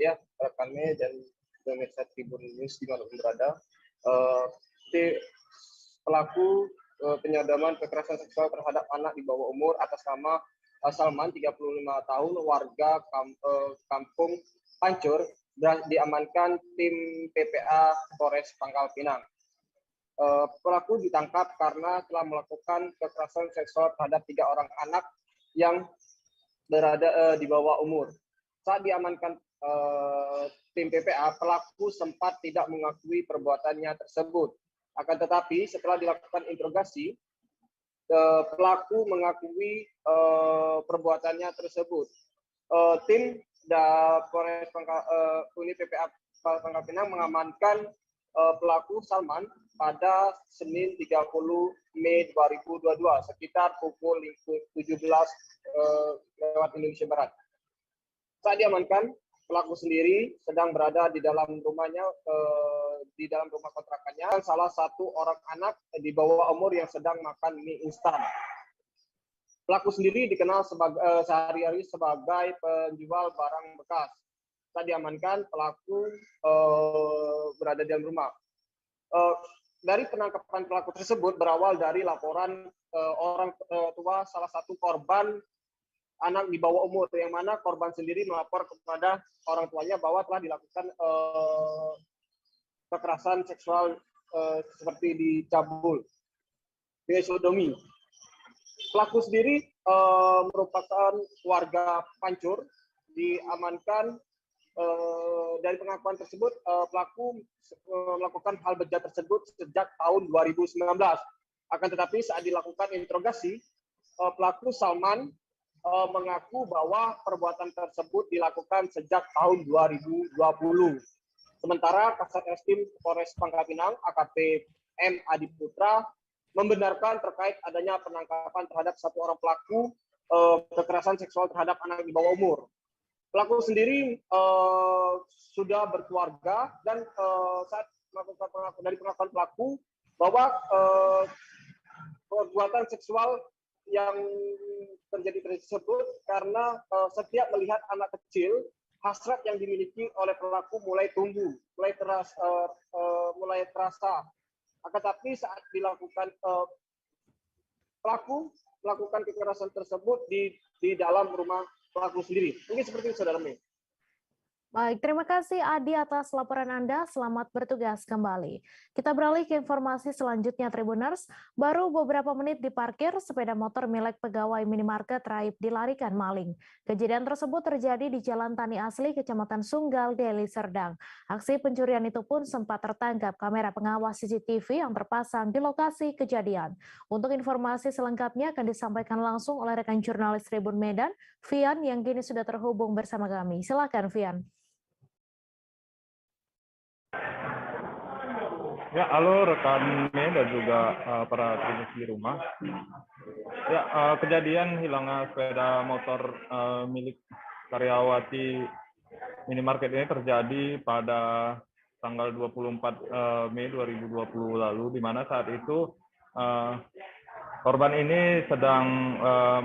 S15: Ya, rekannya dan pemirsa Tribun News dimanapun berada, pelaku penyadaman kekerasan seksual terhadap anak di bawah umur atas nama Salman, 35 tahun, warga Kampung Pancur, diamankan tim PPA Polres Pangkal Pinang. Pelaku ditangkap karena telah melakukan kekerasan seksual terhadap 3 orang anak yang berada di bawah umur. Saat diamankan tim PPA, pelaku sempat tidak mengakui perbuatannya tersebut. Akan tetapi setelah dilakukan interogasi, pelaku mengakui perbuatannya tersebut. Tim Polres unit PPA Pangkal Pinang mengamankan pelaku Salman pada Senin 30 Mei 2022 sekitar pukul 17 lewat Indonesia Barat. Saat diamankan, pelaku sendiri sedang berada di dalam rumahnya, di dalam rumah kontrakannya, salah satu orang anak di bawah umur yang sedang makan mie instan. Pelaku sendiri dikenal sehari-hari sebagai penjual barang bekas. Saat diamankan, pelaku berada di dalam rumah. Dari penangkapan pelaku tersebut berawal dari laporan orang tua salah satu korban anak di bawah umur, yang mana korban sendiri melapor kepada orang tuanya bahwa telah dilakukan kekerasan seksual seperti dicabul, sodomi. Pelaku sendiri merupakan warga Pancur, diamankan. Dari pengakuan tersebut, pelaku melakukan hal bejat tersebut sejak tahun 2019. Akan tetapi saat dilakukan interogasi, pelaku Salman mengaku bahwa perbuatan tersebut dilakukan sejak tahun 2020. Sementara Kasat Reskrim Polres Pangkal Pinang, AKP M. Adi Putra, membenarkan terkait adanya penangkapan terhadap satu orang pelaku kekerasan seksual terhadap anak di bawah umur. Pelaku sendiri sudah berkeluarga dan saat melakukan dari pengakuan pelaku bahwa perbuatan seksual yang terjadi tersebut karena setiap melihat anak kecil, hasrat yang dimiliki oleh pelaku mulai tumbuh, mulai terasa. Akan tapi saat dilakukan pelaku melakukan kekerasan tersebut di dalam rumah pelaku sendiri. Mungkin seperti itu, Saudara Mei.
S1: Baik, terima kasih Adi atas laporan Anda. Selamat bertugas kembali. Kita beralih ke informasi selanjutnya, Tribuners. Baru beberapa menit diparkir, sepeda motor milik pegawai minimarket raib dilarikan maling. Kejadian tersebut terjadi di Jalan Tani Asli, Kecamatan Sunggal, Deli Serdang. Aksi pencurian itu pun sempat tertangkap kamera pengawas CCTV yang terpasang di lokasi kejadian. Untuk informasi selengkapnya akan disampaikan langsung oleh rekan jurnalis Tribun Medan, Vian, yang kini sudah terhubung bersama kami. Silakan, Vian.
S16: Ya, halo rekan Mei dan juga para tribuners di rumah. Ya, kejadian hilangnya sepeda motor milik karyawati minimarket ini terjadi pada tanggal 24 Mei 2020 lalu, di mana saat itu korban ini sedang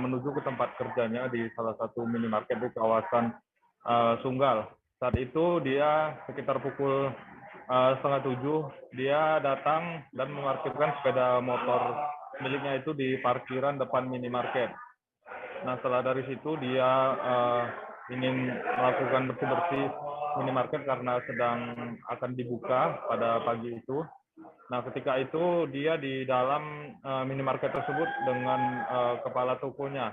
S16: menuju ke tempat kerjanya di salah satu minimarket di kawasan Sunggal. Saat itu dia sekitar pukul 6:30 dia datang dan memarkirkan sepeda motor miliknya itu di parkiran depan minimarket. Nah, setelah dari situ dia ingin melakukan bersih-bersih minimarket karena sedang akan dibuka pada pagi itu. Nah, ketika itu dia di dalam minimarket tersebut dengan kepala tokonya.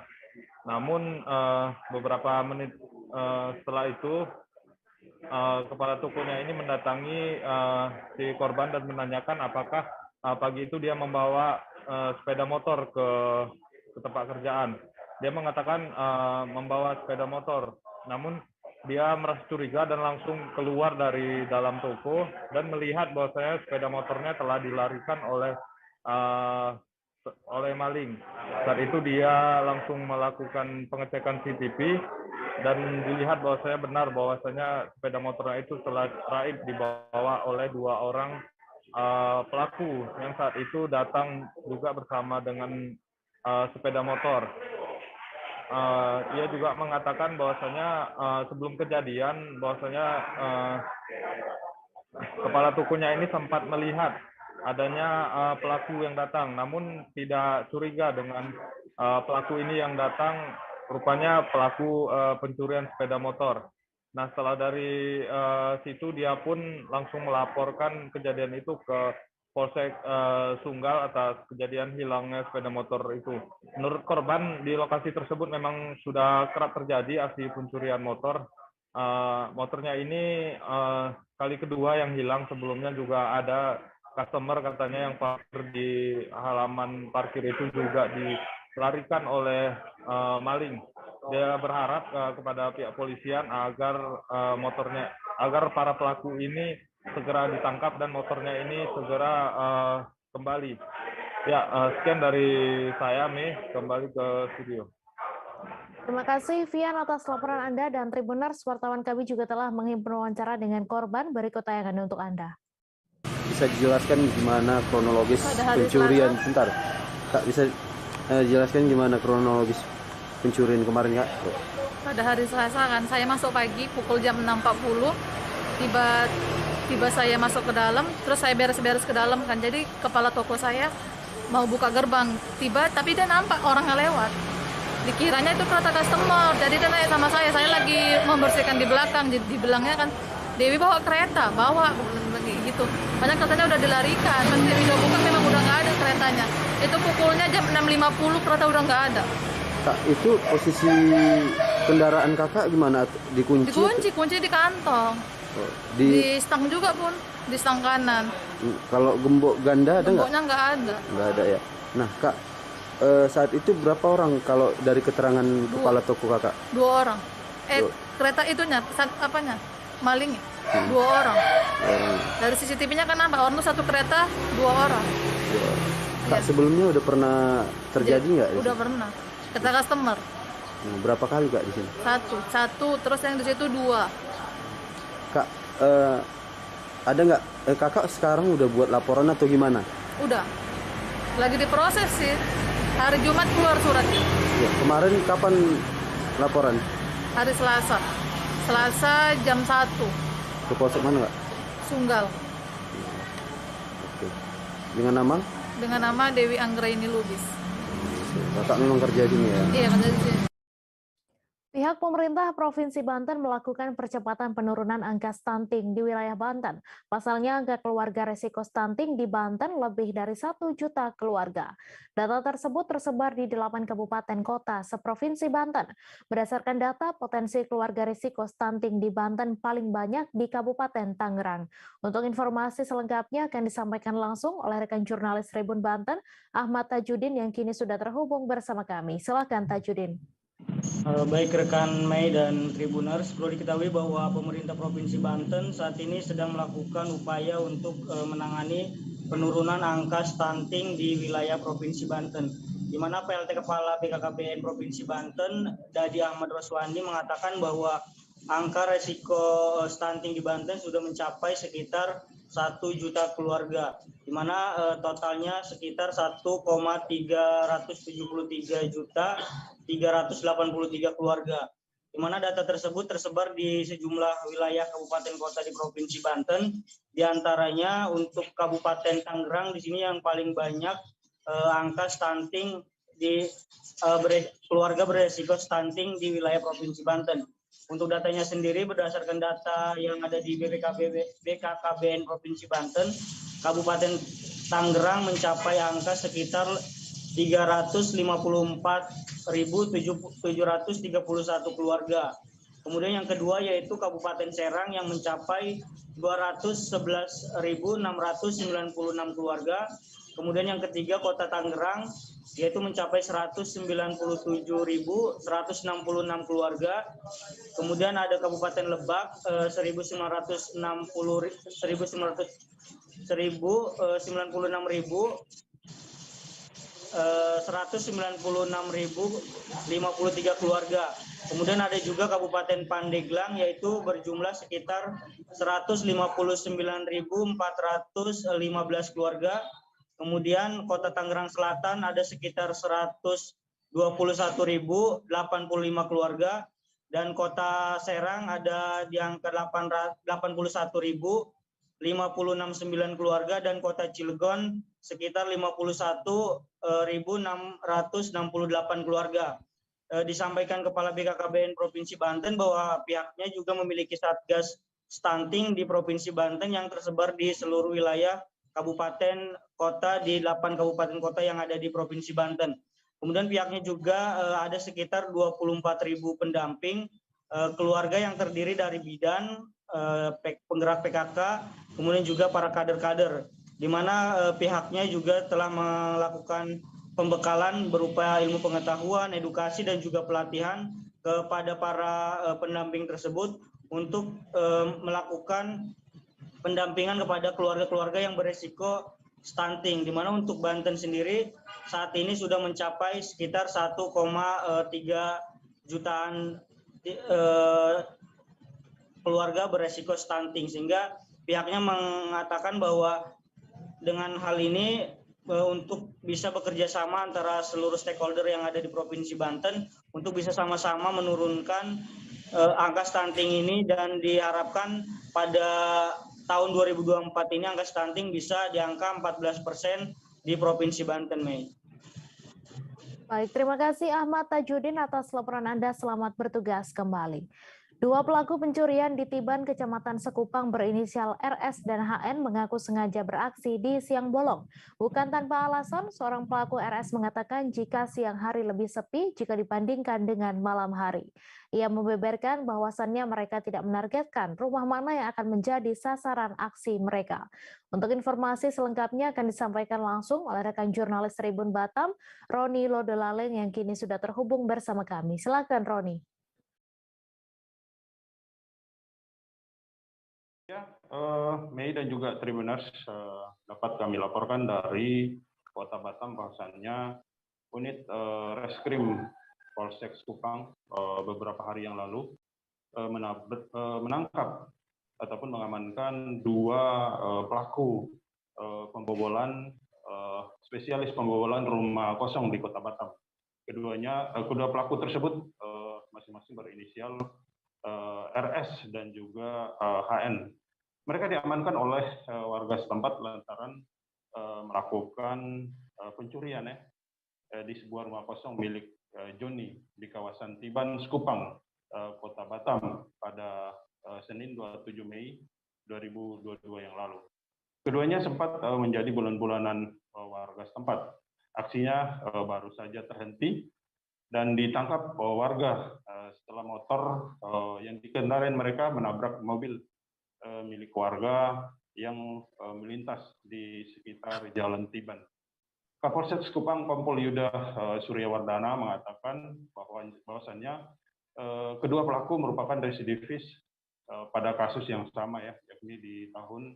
S16: Namun beberapa menit setelah itu kepala tokonya ini mendatangi si korban dan menanyakan apakah pagi itu dia membawa sepeda motor ke tempat kerjaan. Dia mengatakan membawa sepeda motor, namun dia merasa curiga dan langsung keluar dari dalam toko dan melihat bahwasanya sepeda motornya telah dilarikan oleh maling. Saat itu dia langsung melakukan pengecekan CCTV dan dilihat bahwasanya benar bahwasanya sepeda motornya itu telah raib dibawa oleh 2 orang pelaku yang saat itu datang juga bersama dengan sepeda motor. Ia juga mengatakan bahwasanya sebelum kejadian bahwasanya kepala tokonya ini sempat melihat adanya pelaku yang datang, namun tidak curiga dengan pelaku ini yang datang rupanya pelaku pencurian sepeda motor. Nah, setelah dari situ dia pun langsung melaporkan kejadian itu ke Polsek Sunggal atas kejadian hilangnya sepeda motor itu. Menurut korban, di lokasi tersebut memang sudah kerap terjadi aksi pencurian motor. Motornya ini kali kedua yang hilang, sebelumnya juga ada customer katanya yang parkir di halaman parkir itu juga dilarikan oleh maling. Dia berharap kepada pihak polisian agar agar para pelaku ini segera ditangkap dan motornya ini segera kembali. Ya, sekian dari saya, Mei, kembali ke studio.
S1: Terima kasih Vian atas laporan Anda, dan Tribuners, wartawan kami juga telah menghimpun wawancara dengan korban. Berikut tayangan untuk Anda.
S17: Bisa dijelaskan gimana kronologis pencurian? Bentar, Kak, bisa jelaskan gimana kronologis pencurian kemarin, Kak?
S18: Pada hari Selasa kan, saya masuk pagi pukul jam 6.40, tiba saya masuk ke dalam, terus saya beres-beres ke dalam kan, jadi kepala toko saya mau buka gerbang, tapi dia nampak orang yang lewat. Dikiranya itu kereta customer, jadi dia naik sama saya lagi membersihkan di belakang, dibilangnya kan, Dewi bawa kereta, bawa gitu. Banyak keretanya udah dilarikan, pas Dewi udah buka memang udah nggak ada keretanya. Itu pukulnya jam 6.50, kereta udah nggak ada.
S17: Kak, itu posisi kendaraan kakak gimana? Dikunci?
S18: Kunci di kantong. Di stang juga pun, di stang kanan.
S17: Kalau gembok ganda ada nggak?
S18: Gemboknya nggak ada. Nggak
S17: ada ya. Nah, Kak, saat itu berapa orang kalau dari keterangan kepala toko kakak?
S18: 2 orang. Kereta itunya, apanya? Malingnya. 2 orang. Dari CCTV-nya kan nampak orang itu satu kereta 2 orang.
S17: Kak, sebelumnya udah pernah terjadi nggak?
S18: Udah pernah. Kereta customer.
S17: Berapa kali, Kak, di sini?
S18: Satu, terus yang di situ 2.
S17: Kak, ada nggak? Kakak sekarang udah buat laporan atau gimana?
S18: Udah. Lagi diproses sih. Hari Jumat keluar suratnya.
S17: Ya, kemarin kapan laporan?
S18: Hari Selasa. Selasa jam 1.
S17: Ke polsek mana, Kak?
S18: Sunggal.
S17: Oke. Dengan nama?
S18: Dengan nama Dewi Anggraini Lubis.
S17: Kakak memang kerja di sini ya?
S18: Iya, kerja di sini.
S1: Pihak pemerintah Provinsi Banten melakukan percepatan penurunan angka stunting di wilayah Banten. Pasalnya, angka keluarga resiko stunting di Banten lebih dari 1 juta keluarga. Data tersebut tersebar di 8 kabupaten kota seprovinsi Banten. Berdasarkan data, potensi keluarga risiko stunting di Banten paling banyak di Kabupaten Tangerang. Untuk informasi selengkapnya akan disampaikan langsung oleh rekan jurnalis Tribun Banten, Ahmad Tajudin, yang kini sudah terhubung bersama kami. Silakan Tajudin.
S19: Baik rekan Mei dan Tribuners, perlu diketahui bahwa pemerintah Provinsi Banten saat ini sedang melakukan upaya untuk menangani penurunan angka stunting di wilayah Provinsi Banten, di mana PLT Kepala BKKBN Provinsi Banten, Dadi Ahmad Roswandi, mengatakan bahwa angka resiko stunting di Banten sudah mencapai sekitar 1 juta keluarga, di mana totalnya sekitar 1,373 juta 383 keluarga, di mana data tersebut tersebar di sejumlah wilayah kabupaten kota di Provinsi Banten. Di antaranya untuk Kabupaten Tangerang, di sini yang paling banyak angka stunting di keluarga beresiko stunting di wilayah Provinsi Banten. Untuk datanya sendiri, berdasarkan data yang ada di BKKBN Provinsi Banten, Kabupaten Tangerang mencapai angka sekitar 354.731 keluarga. Kemudian yang kedua yaitu Kabupaten Serang yang mencapai 211.696 keluarga. Kemudian yang ketiga Kota Tangerang yaitu mencapai 197.166 keluarga. Kemudian ada Kabupaten Lebak 1.996.056 196.053 keluarga. Kemudian ada juga Kabupaten Pandeglang yaitu berjumlah sekitar 159.415 keluarga. Kemudian Kota Tangerang Selatan ada sekitar 121.085 keluarga, dan Kota Serang ada di angka 81.000 569 keluarga, dan Kota Cilegon sekitar 51.668 keluarga. Disampaikan Kepala BKKBN Provinsi Banten bahwa pihaknya juga memiliki Satgas Stunting di Provinsi Banten yang tersebar di seluruh wilayah kabupaten kota di 8 kabupaten kota yang ada di Provinsi Banten. Kemudian pihaknya juga ada sekitar 24.000 pendamping keluarga yang terdiri dari bidan, penggerak PKK, kemudian juga para kader-kader, di mana pihaknya juga telah melakukan pembekalan berupa ilmu pengetahuan, edukasi, dan juga pelatihan kepada para pendamping tersebut untuk melakukan pendampingan kepada keluarga-keluarga yang beresiko stunting, di mana untuk Banten sendiri saat ini sudah mencapai sekitar 1,3 jutaan keluarga beresiko stunting, sehingga pihaknya mengatakan bahwa dengan hal ini untuk bisa bekerja sama antara seluruh stakeholder yang ada di Provinsi Banten untuk bisa sama-sama menurunkan angka stunting ini, dan diharapkan pada tahun 2024 ini angka stunting bisa di angka 14% di Provinsi Banten, Mei.
S1: Baik, terima kasih Ahmad Tajudin atas laporan Anda. Selamat bertugas kembali. Dua pelaku pencurian di Tiban, Kecamatan Sekupang berinisial RS dan HN mengaku sengaja beraksi di siang bolong. Bukan tanpa alasan, seorang pelaku RS mengatakan jika siang hari lebih sepi jika dibandingkan dengan malam hari. Ia membeberkan bahwasannya mereka tidak menargetkan rumah mana yang akan menjadi sasaran aksi mereka. Untuk informasi selengkapnya akan disampaikan langsung oleh rekan jurnalis Tribun Batam, Roni Lodelaleng, yang kini sudah terhubung bersama kami. Silakan, Roni.
S20: Ya, Mei dan juga Tribuners, dapat kami laporkan dari Kota Batam bahwasannya unit Reskrim Polsek Sekupang beberapa hari yang lalu menangkap ataupun mengamankan dua pelaku pembobolan, spesialis pembobolan rumah kosong di Kota Batam. Kedua pelaku tersebut masing-masing berinisial RS dan juga HN. Mereka diamankan oleh warga setempat lantaran melakukan pencurian di sebuah rumah kosong milik Joni di kawasan Tiban, Sekupang, Kota Batam pada Senin 27 Mei 2022 yang lalu. Keduanya sempat menjadi bulan-bulanan warga setempat. Aksinya baru saja terhenti dan ditangkap warga setelah motor yang dikendarai mereka menabrak mobil milik warga yang melintas di sekitar Jalan Tiban. Kapolsek Sekupang Kompol Yuda Suryawardana mengatakan bahwasannya kedua pelaku merupakan residivis pada kasus yang sama, yakni di tahun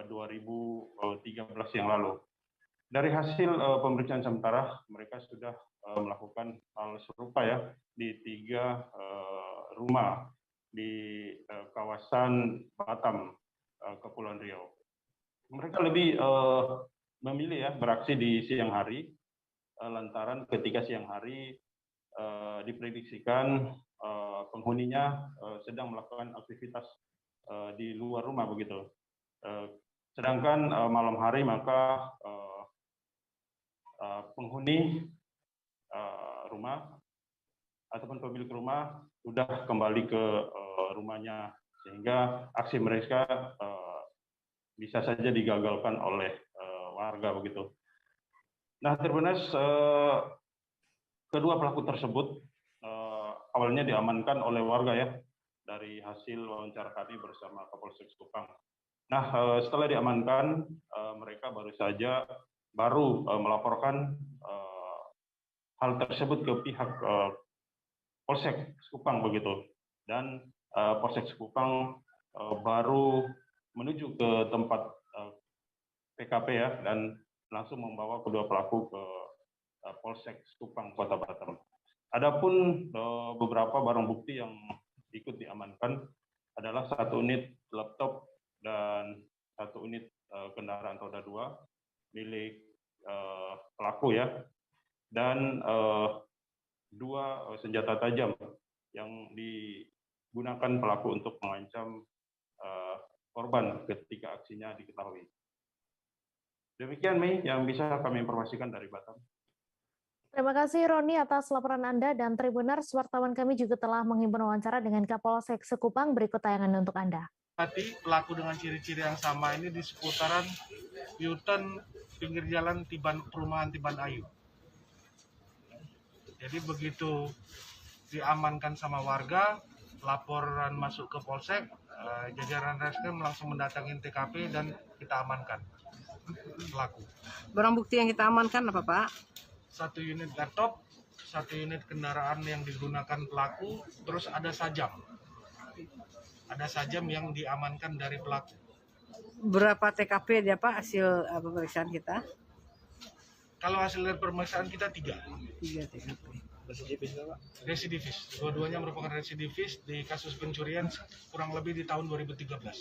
S20: 2013 yang lalu. Dari hasil pemeriksaan sementara, mereka sudah melakukan hal serupa di 3 rumah di kawasan Batam, Kepulauan Riau. Mereka lebih memilih beraksi di siang hari, lantaran ketika siang hari diprediksikan penghuninya sedang melakukan aktivitas di luar rumah begitu. Sedangkan malam hari maka penghuni rumah ataupun pemilik rumah sudah kembali ke rumahnya, sehingga aksi mereka bisa saja digagalkan oleh warga begitu. Nah, Tribuners, kedua pelaku tersebut awalnya diamankan oleh warga dari hasil wawancara kami bersama Kapolsek Sekupang. Nah, setelah diamankan, mereka baru melaporkan hal tersebut ke pihak Polsek Sekupang begitu, dan Polsek Sekupang baru menuju ke tempat PKP dan langsung membawa kedua pelaku ke Polsek Sekupang Kota Batam. Adapun beberapa barang bukti yang ikut diamankan adalah 1 unit laptop dan 1 unit kendaraan roda 2 milik pelaku dan 2 senjata tajam yang digunakan pelaku untuk mengancam korban ketika aksinya diketahui. Demikian Mei yang bisa kami informasikan dari Batam.
S1: Terima kasih Roni atas laporan Anda, dan Tribuners, wartawan kami juga telah menghimpun wawancara dengan Kapolsek Sekupang. Berikut tayangan untuk Anda.
S21: Hati pelaku dengan ciri-ciri yang sama ini di seputaran U-turn pinggir jalan perumahan Tiban Ayu. Jadi begitu diamankan sama warga, laporan masuk ke Polsek, jajaran Reskrim langsung mendatangi TKP dan kita amankan pelaku.
S22: Barang bukti yang kita amankan apa Pak?
S21: 1 unit laptop, 1 unit kendaraan yang digunakan pelaku, terus ada sajam. Ada sajam yang diamankan dari pelaku.
S22: Berapa TKP dia Pak hasil pemeriksaan kita?
S21: Kalau hasil dari pemeriksaan kita 3.
S22: 3 TKP.
S21: Residivis Pak? Residivis. Dua-duanya merupakan residivis di kasus pencurian kurang lebih di tahun 2013.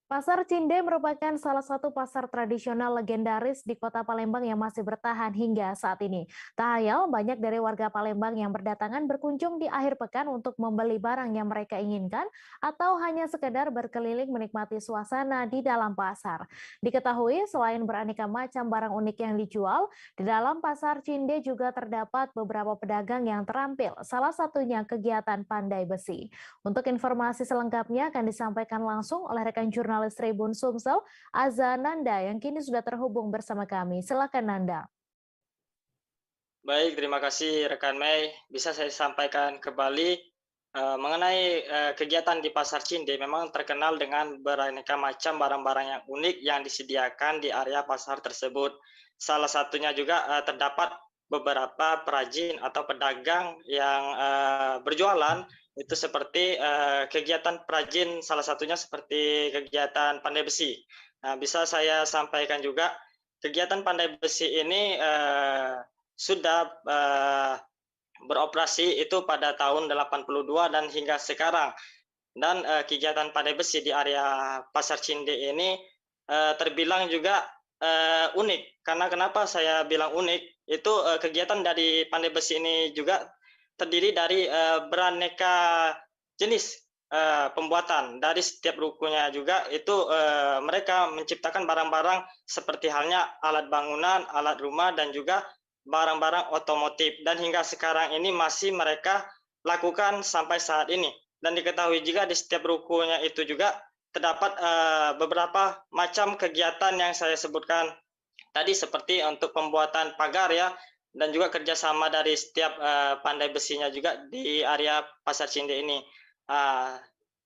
S1: Pasar Cinde merupakan salah satu pasar tradisional legendaris di Kota Palembang yang masih bertahan hingga saat ini. Tak hayal, banyak dari warga Palembang yang berdatangan berkunjung di akhir pekan untuk membeli barang yang mereka inginkan atau hanya sekedar berkeliling menikmati suasana di dalam pasar. Diketahui selain beraneka macam barang unik yang dijual, di dalam Pasar Cinde juga terdapat beberapa pedagang yang terampil, salah satunya kegiatan pandai besi. Untuk informasi selengkapnya akan disampaikan langsung oleh rekan jurnalis Tribun Sumsel, Azananda, yang kini sudah terhubung bersama kami. Silakan Nanda.
S23: Baik, terima kasih rekan Mei. Bisa saya sampaikan kembali mengenai kegiatan di Pasar Cinde. Memang terkenal dengan beraneka macam barang-barang yang unik yang disediakan di area pasar tersebut. Salah satunya juga terdapat beberapa perajin atau pedagang yang berjualan. Itu seperti kegiatan perajin, salah satunya seperti kegiatan pandai besi. Nah, bisa saya sampaikan juga, kegiatan pandai besi ini sudah beroperasi itu pada tahun 82 dan hingga sekarang. Dan kegiatan pandai besi di area Pasar Cinde ini terbilang juga unik. Karena kenapa saya bilang unik, itu kegiatan dari pandai besi ini juga terdiri dari beraneka jenis pembuatan. Dari setiap rukunya juga itu mereka menciptakan barang-barang seperti halnya alat bangunan, alat rumah, dan juga barang-barang otomotif. Dan hingga sekarang ini masih mereka lakukan sampai saat ini. Dan diketahui juga di setiap rukunya itu juga terdapat beberapa macam kegiatan yang saya sebutkan tadi, seperti untuk pembuatan pagar ya, dan juga kerjasama dari setiap pandai besinya juga di area Pasar Cinde ini.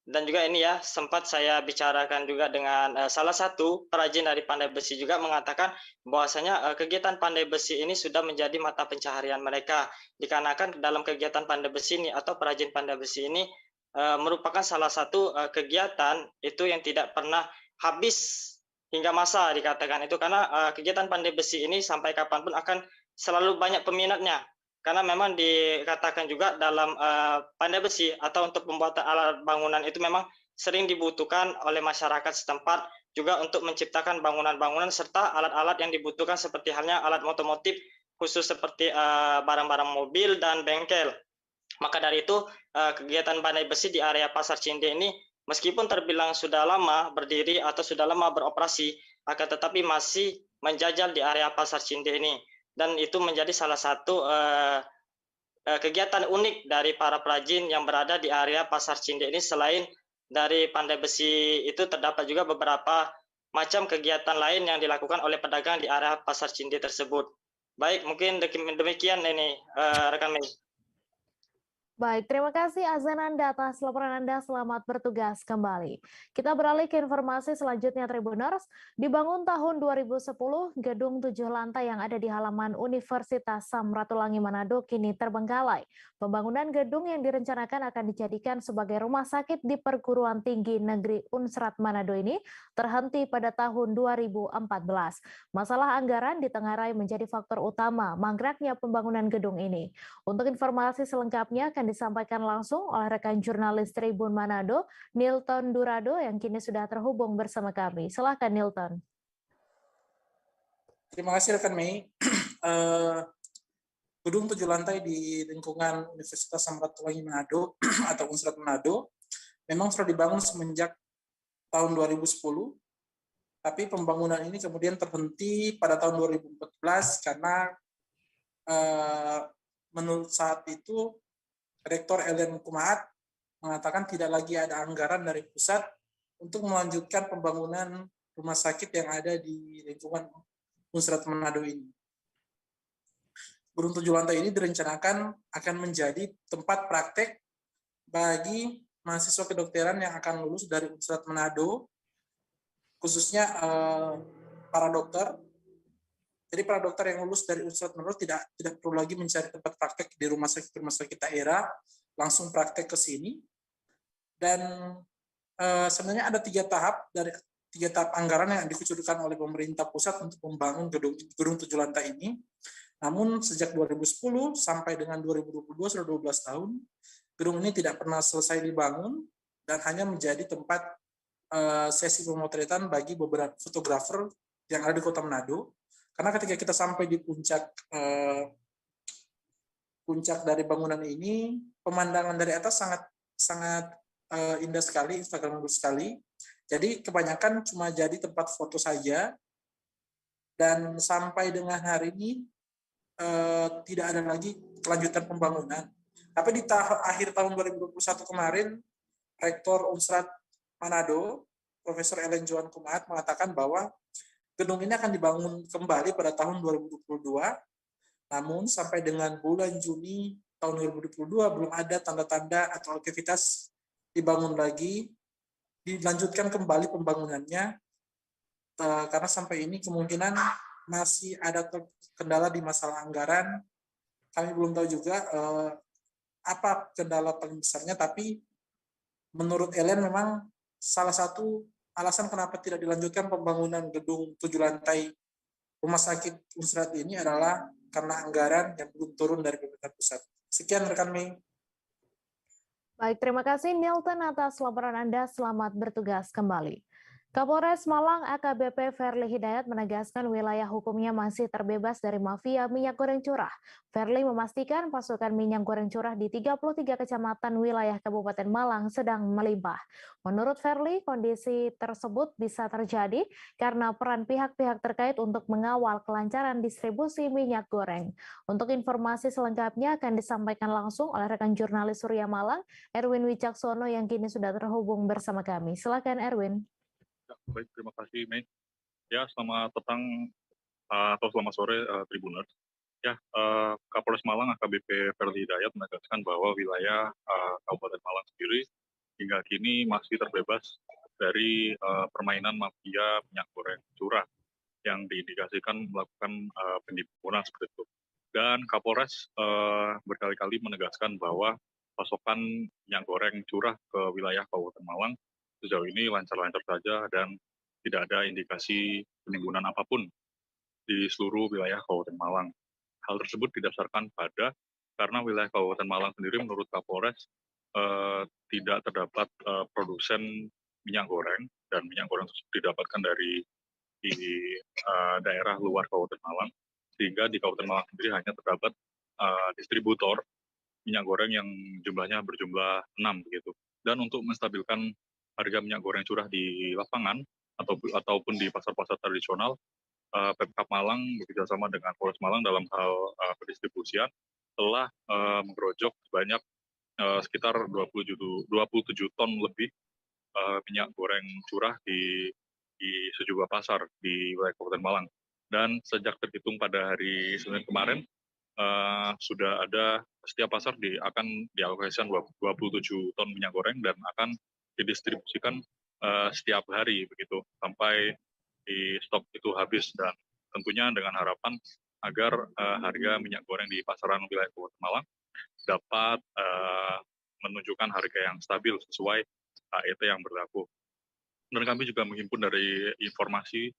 S23: Dan juga ini ya, sempat saya bicarakan juga dengan salah satu perajin dari pandai besi juga mengatakan bahwasanya kegiatan pandai besi ini sudah menjadi mata pencaharian mereka. Dikarenakan dalam kegiatan pandai besi ini atau perajin pandai besi ini merupakan salah satu kegiatan itu yang tidak pernah habis hingga masa, dikatakan itu, karena kegiatan pandai besi ini sampai kapanpun akan selalu banyak peminatnya, karena memang dikatakan juga dalam pandai besi atau untuk pembuatan alat bangunan itu memang sering dibutuhkan oleh masyarakat setempat juga untuk menciptakan bangunan-bangunan serta alat-alat yang dibutuhkan seperti halnya alat otomotif khusus seperti barang-barang mobil dan bengkel. Maka dari itu kegiatan pandai besi di area Pasar Cinde ini meskipun terbilang sudah lama berdiri atau sudah lama beroperasi, akan tetapi masih menjajal di area Pasar Cinde ini. Dan itu menjadi salah satu kegiatan unik dari para perajin yang berada di area Pasar Cinde ini. Selain dari pandai besi itu terdapat juga beberapa macam kegiatan lain yang dilakukan oleh pedagang di area Pasar Cinde tersebut. Baik, mungkin demikian ini rekan Mei.
S1: Baik, terima kasih Azananda atas laporan Anda. Selamat bertugas kembali. Kita beralih ke informasi selanjutnya, Tribuners. Dibangun tahun 2010, gedung 7 lantai yang ada di halaman Universitas Samratulangi Manado kini terbengkalai. Pembangunan gedung yang direncanakan akan dijadikan sebagai rumah sakit di Perguruan Tinggi Negeri Unsrat Manado ini terhenti pada tahun 2014. Masalah anggaran ditengarai menjadi faktor utama mangkraknya pembangunan gedung ini. Untuk informasi selengkapnya akan disampaikan langsung oleh rekan jurnalis Tribun Manado, Nilton Durado, yang kini sudah terhubung bersama kami. Silakan Nilton.
S24: Terima kasih rekan Mei. Gedung 7 lantai di lingkungan Universitas Samratulangi Manado atau Unsrat Manado memang sudah dibangun semenjak tahun 2010, tapi pembangunan ini kemudian terhenti pada tahun 2014 karena menurut saat itu Rektor Ellen Kumaat mengatakan tidak lagi ada anggaran dari pusat untuk melanjutkan pembangunan rumah sakit yang ada di lingkungan Unsrat Manado ini. Gedung 7 lantai ini direncanakan akan menjadi tempat praktek bagi mahasiswa kedokteran yang akan lulus dari Unsrat Manado, khususnya para dokter. Jadi para dokter yang lulus dari Unsrat Manado tidak perlu lagi mencari tempat praktek di rumah sakit daerah, langsung praktek ke sini. Dan sebenarnya ada 3 tahap anggaran yang dikucurkan oleh pemerintah pusat untuk membangun gedung 7 lantai ini. Namun sejak 2010 sampai dengan 2022 sudah 12 tahun, gedung ini tidak pernah selesai dibangun dan hanya menjadi tempat sesi pemotretan bagi beberapa fotografer yang ada di Kota Manado. Karena ketika kita sampai di puncak dari bangunan ini, pemandangan dari atas sangat indah sekali, instagramable sekali. Jadi kebanyakan cuma jadi tempat foto saja. Dan sampai dengan hari ini tidak ada lagi kelanjutan pembangunan. Tapi di akhir tahun 2021 kemarin, Rektor Unsrat Manado, Profesor Ellen Joan Kumaat mengatakan bahwa gedung ini akan dibangun kembali pada tahun 2022. Namun sampai dengan bulan Juni tahun 2022 belum ada tanda-tanda atau aktivitas dibangun lagi, dilanjutkan kembali pembangunannya, karena sampai ini kemungkinan masih ada kendala di masalah anggaran. Kami belum tahu juga apa kendala paling besarnya, tapi menurut Ellen memang salah satu alasan kenapa tidak dilanjutkan pembangunan gedung 7 lantai rumah sakit Unsrat ini adalah karena anggaran yang belum turun dari pemerintah pusat. Sekian rekan Mei.
S1: Baik, terima kasih Milton atas laporan Anda. Selamat bertugas kembali. Kapolres Malang AKBP Ferly Hidayat menegaskan wilayah hukumnya masih terbebas dari mafia minyak goreng curah. Ferly memastikan pasokan minyak goreng curah di 33 kecamatan wilayah Kabupaten Malang sedang melimpah. Menurut Ferly, kondisi tersebut bisa terjadi karena peran pihak-pihak terkait untuk mengawal kelancaran distribusi minyak goreng. Untuk informasi selengkapnya akan disampaikan langsung oleh rekan jurnalis Surya Malang, Erwin Wicaksono yang kini sudah terhubung bersama kami. Silakan Erwin.
S2: Baik, terima kasih Mei. Ya, selamat petang atau selamat sore Tribuners. Ya, Kapolres Malang AKBP Ferly Hidayat menegaskan bahwa wilayah Kabupaten Malang sendiri hingga kini masih terbebas dari permainan mafia minyak goreng curah yang diindikasikan melakukan penimbunan seperti itu. Dan Kapolres berkali-kali menegaskan bahwa pasokan minyak goreng curah ke wilayah Kabupaten Malang sejauh ini lancar-lancar saja dan tidak ada indikasi penimbunan apapun di seluruh wilayah Kabupaten Malang. Hal tersebut didasarkan karena wilayah Kabupaten Malang sendiri menurut Kapolres tidak terdapat produsen minyak goreng, dan minyak goreng tersebut didapatkan dari daerah luar Kabupaten Malang, sehingga di Kabupaten Malang sendiri hanya terdapat distributor minyak goreng yang jumlahnya berjumlah 6 begitu. Dan untuk menstabilkan harga minyak goreng curah di lapangan ataupun di pasar-pasar tradisional, Pemkab Malang bekerjasama dengan Polres Malang dalam hal pendistribusian telah menggerojok sebanyak sekitar 27 ton lebih minyak goreng curah di sejumlah pasar di wilayah Kabupaten Malang. Dan sejak terhitung pada hari Senin kemarin, sudah ada setiap pasar akan dialokasikan 27 ton minyak goreng dan akan didistribusikan setiap hari begitu sampai di stok itu habis, dan tentunya dengan harapan agar harga minyak goreng di pasaran wilayah Kabupaten Malang dapat menunjukkan harga yang stabil sesuai HET yang berlaku. Dan kami juga menghimpun dari informasi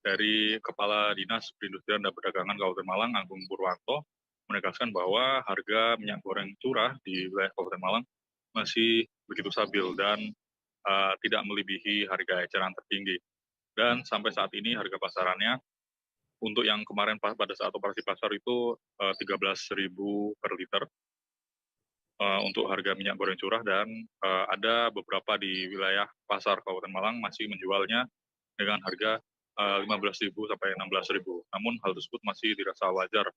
S2: dari Kepala Dinas Perindustrian dan Perdagangan Kabupaten Malang, Agung Purwanto, menegaskan bahwa harga minyak goreng curah di wilayah Kabupaten Malang masih begitu stabil dan tidak melebihi harga eceran tertinggi. Dan sampai saat ini harga pasarannya untuk yang kemarin pada saat operasi pasar itu 13.000 per liter. untuk harga minyak goreng curah, dan ada beberapa di wilayah pasar Kabupaten Malang masih menjualnya dengan harga 15.000 sampai 16.000. Namun hal tersebut masih dirasa wajar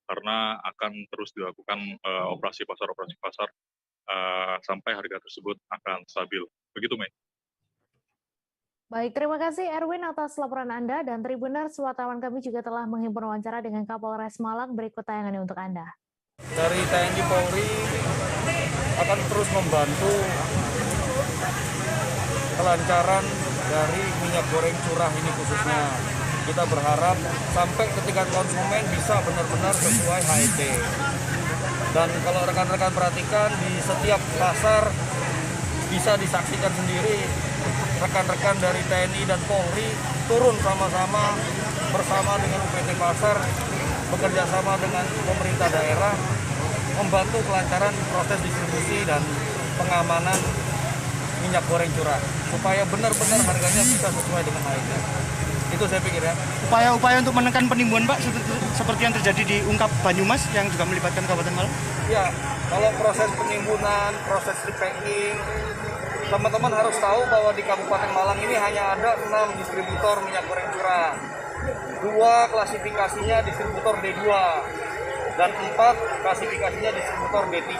S2: karena akan terus dilakukan operasi pasar sampai harga tersebut akan stabil. Begitu, Mei.
S1: Baik, terima kasih Erwin atas laporan Anda, dan Tribuners, wartawan kami juga telah menghimpun wawancara dengan Kapolres Malang. Berikut tayangannya untuk Anda.
S3: Dari TNI Polri akan terus membantu kelancaran dari minyak goreng curah ini khususnya. Kita berharap sampai ke tingkat konsumen bisa benar-benar sesuai HET. Dan kalau rekan-rekan perhatikan, di setiap pasar bisa disaksikan sendiri rekan-rekan dari TNI dan Polri turun sama-sama bersama dengan UPT Pasar, bekerja sama dengan pemerintah daerah, membantu kelancaran proses distribusi dan pengamanan minyak goreng curah, supaya benar-benar harganya bisa sesuai dengan HET. Itu saya pikir ya.
S4: Upaya-upaya untuk menekan penimbunan, Pak, seperti yang terjadi di Ungkap Banyumas yang juga melibatkan Kabupaten Malang?
S3: Ya, kalau proses penimbunan, proses repacking, teman-teman harus tahu bahwa di Kabupaten Malang ini hanya ada 6 distributor minyak goreng curah. 2 klasifikasinya distributor D2 dan 4 klasifikasinya distributor D3.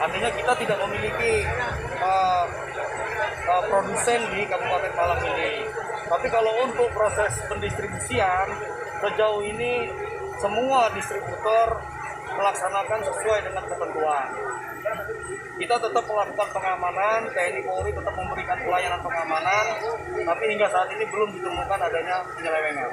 S3: Artinya kita tidak memiliki produsen di Kabupaten Malang ini. Tapi kalau untuk proses pendistribusian, sejauh ini semua distributor melaksanakan sesuai dengan ketentuan. Kita tetap melakukan pengamanan, TNI Polri tetap memberikan pelayanan pengamanan, tapi hingga saat ini belum ditemukan adanya penyelewengan.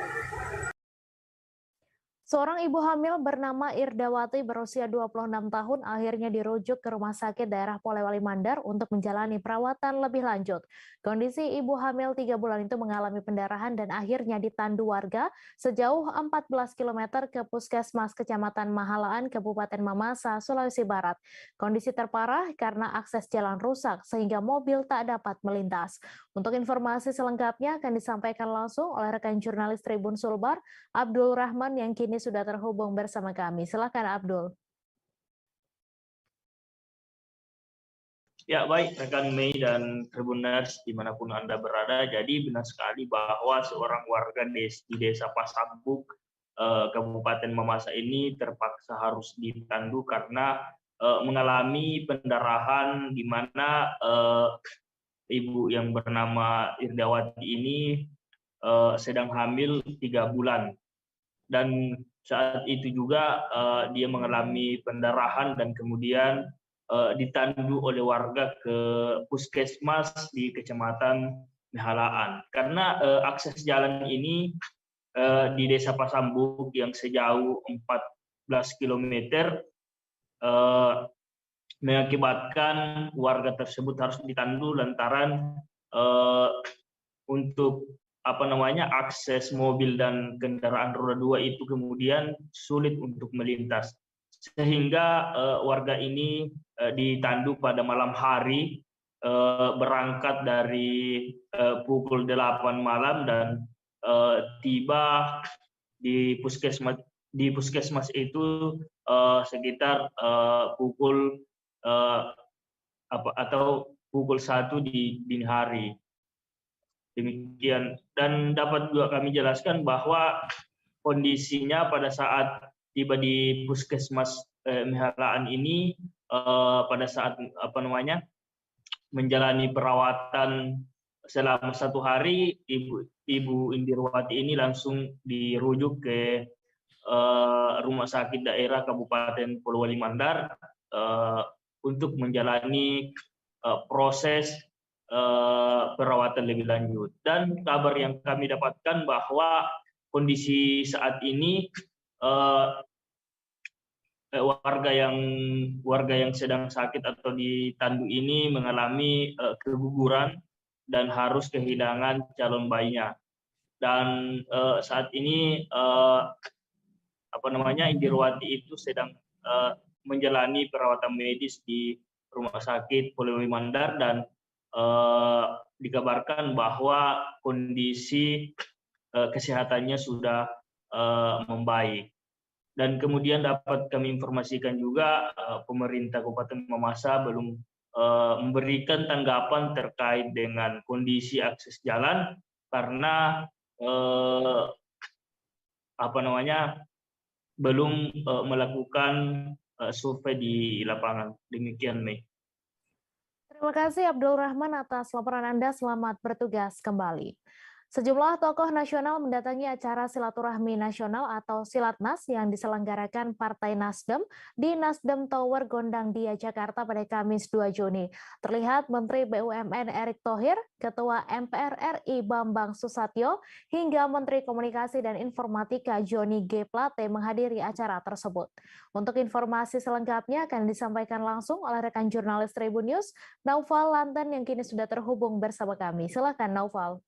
S1: Seorang ibu hamil bernama Irdawati berusia 26 tahun akhirnya dirujuk ke rumah sakit daerah Polewali Mandar untuk menjalani perawatan lebih lanjut. Kondisi ibu hamil 3 bulan itu mengalami pendarahan dan akhirnya ditandu warga sejauh 14 km ke Puskesmas Kecamatan Mahalaan, Kabupaten Mamasa, Sulawesi Barat. Kondisi terparah karena akses jalan rusak sehingga mobil tak dapat melintas. Untuk informasi selengkapnya akan disampaikan langsung oleh rekan jurnalis Tribun Sulbar, Abdul Rahman, yang kini sudah terhubung bersama kami. Silakan Abdul.
S19: Ya, baik rekan Mei dan Tribuners dimanapun Anda berada. Jadi benar sekali bahwa seorang warga di Desa Pasambuk, Kabupaten Mamasa ini terpaksa harus ditandu karena mengalami pendarahan, di mana ibu yang bernama Irdawati ini sedang hamil 3 bulan. Dan saat itu juga dia mengalami pendarahan dan kemudian ditandu oleh warga ke puskesmas di Kecamatan Mahalaan. Karena akses jalan ini di Desa Pasambuk yang sejauh 14 km mengakibatkan warga tersebut harus ditandu lantaran untuk akses mobil dan kendaraan roda 2 itu kemudian sulit untuk melintas, sehingga warga ini ditandu pada malam hari, berangkat dari pukul 8 malam dan tiba di puskesmas itu sekitar pukul pukul 1 di dini hari. Demikian, dan dapat juga kami jelaskan bahwa kondisinya pada saat tiba di puskesmas Mahalaan ini pada saat menjalani perawatan selama 1 hari, Ibu Indirwati ini langsung dirujuk ke Rumah Sakit Daerah Kabupaten Polewali Mandar untuk menjalani proses perawatan lebih lanjut. Dan kabar yang kami dapatkan bahwa kondisi saat ini warga yang sedang sakit atau ditandu ini mengalami keguguran dan harus kehilangan calon bayinya. Dan saat ini Indirwati itu sedang menjalani perawatan medis di Rumah Sakit Polewali Mandar dan dikabarkan bahwa kondisi kesehatannya sudah membaik.
S5: Dan kemudian dapat kami informasikan juga pemerintah Kabupaten Mamasa belum memberikan tanggapan terkait dengan kondisi akses jalan karena belum melakukan survei di lapangan. Demikian, Mei.
S1: Terima kasih Abdul Rahman atas laporan Anda. Selamat bertugas kembali. Sejumlah tokoh nasional mendatangi acara silaturahmi nasional atau Silatnas yang diselenggarakan Partai Nasdem di Nasdem Tower Gondang Dia, Jakarta pada Kamis 2 Juni. Terlihat Menteri BUMN Erick Thohir, Ketua MPR RI Bambang Susatyo, hingga Menteri Komunikasi dan Informatika Johnny G. Plate menghadiri acara tersebut. Untuk informasi selengkapnya akan disampaikan langsung oleh rekan jurnalis Tribun News, Naufal Lanten yang kini sudah terhubung bersama kami. Silakan Naufal.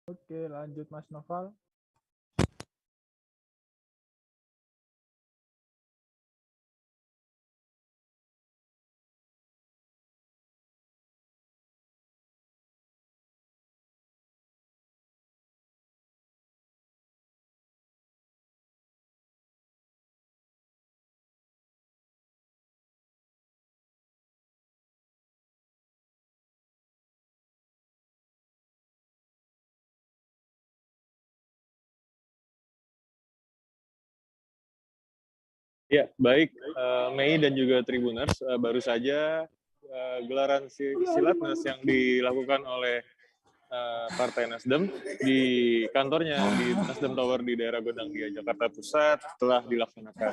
S16: Oke, lanjut Mas Noval.
S7: Ya, baik Mei dan juga Tribuners, baru saja gelaran Silatnas yang dilakukan oleh Partai Nasdem di kantornya di Nasdem Tower di daerah Gondang Dia, Jakarta Pusat telah dilaksanakan.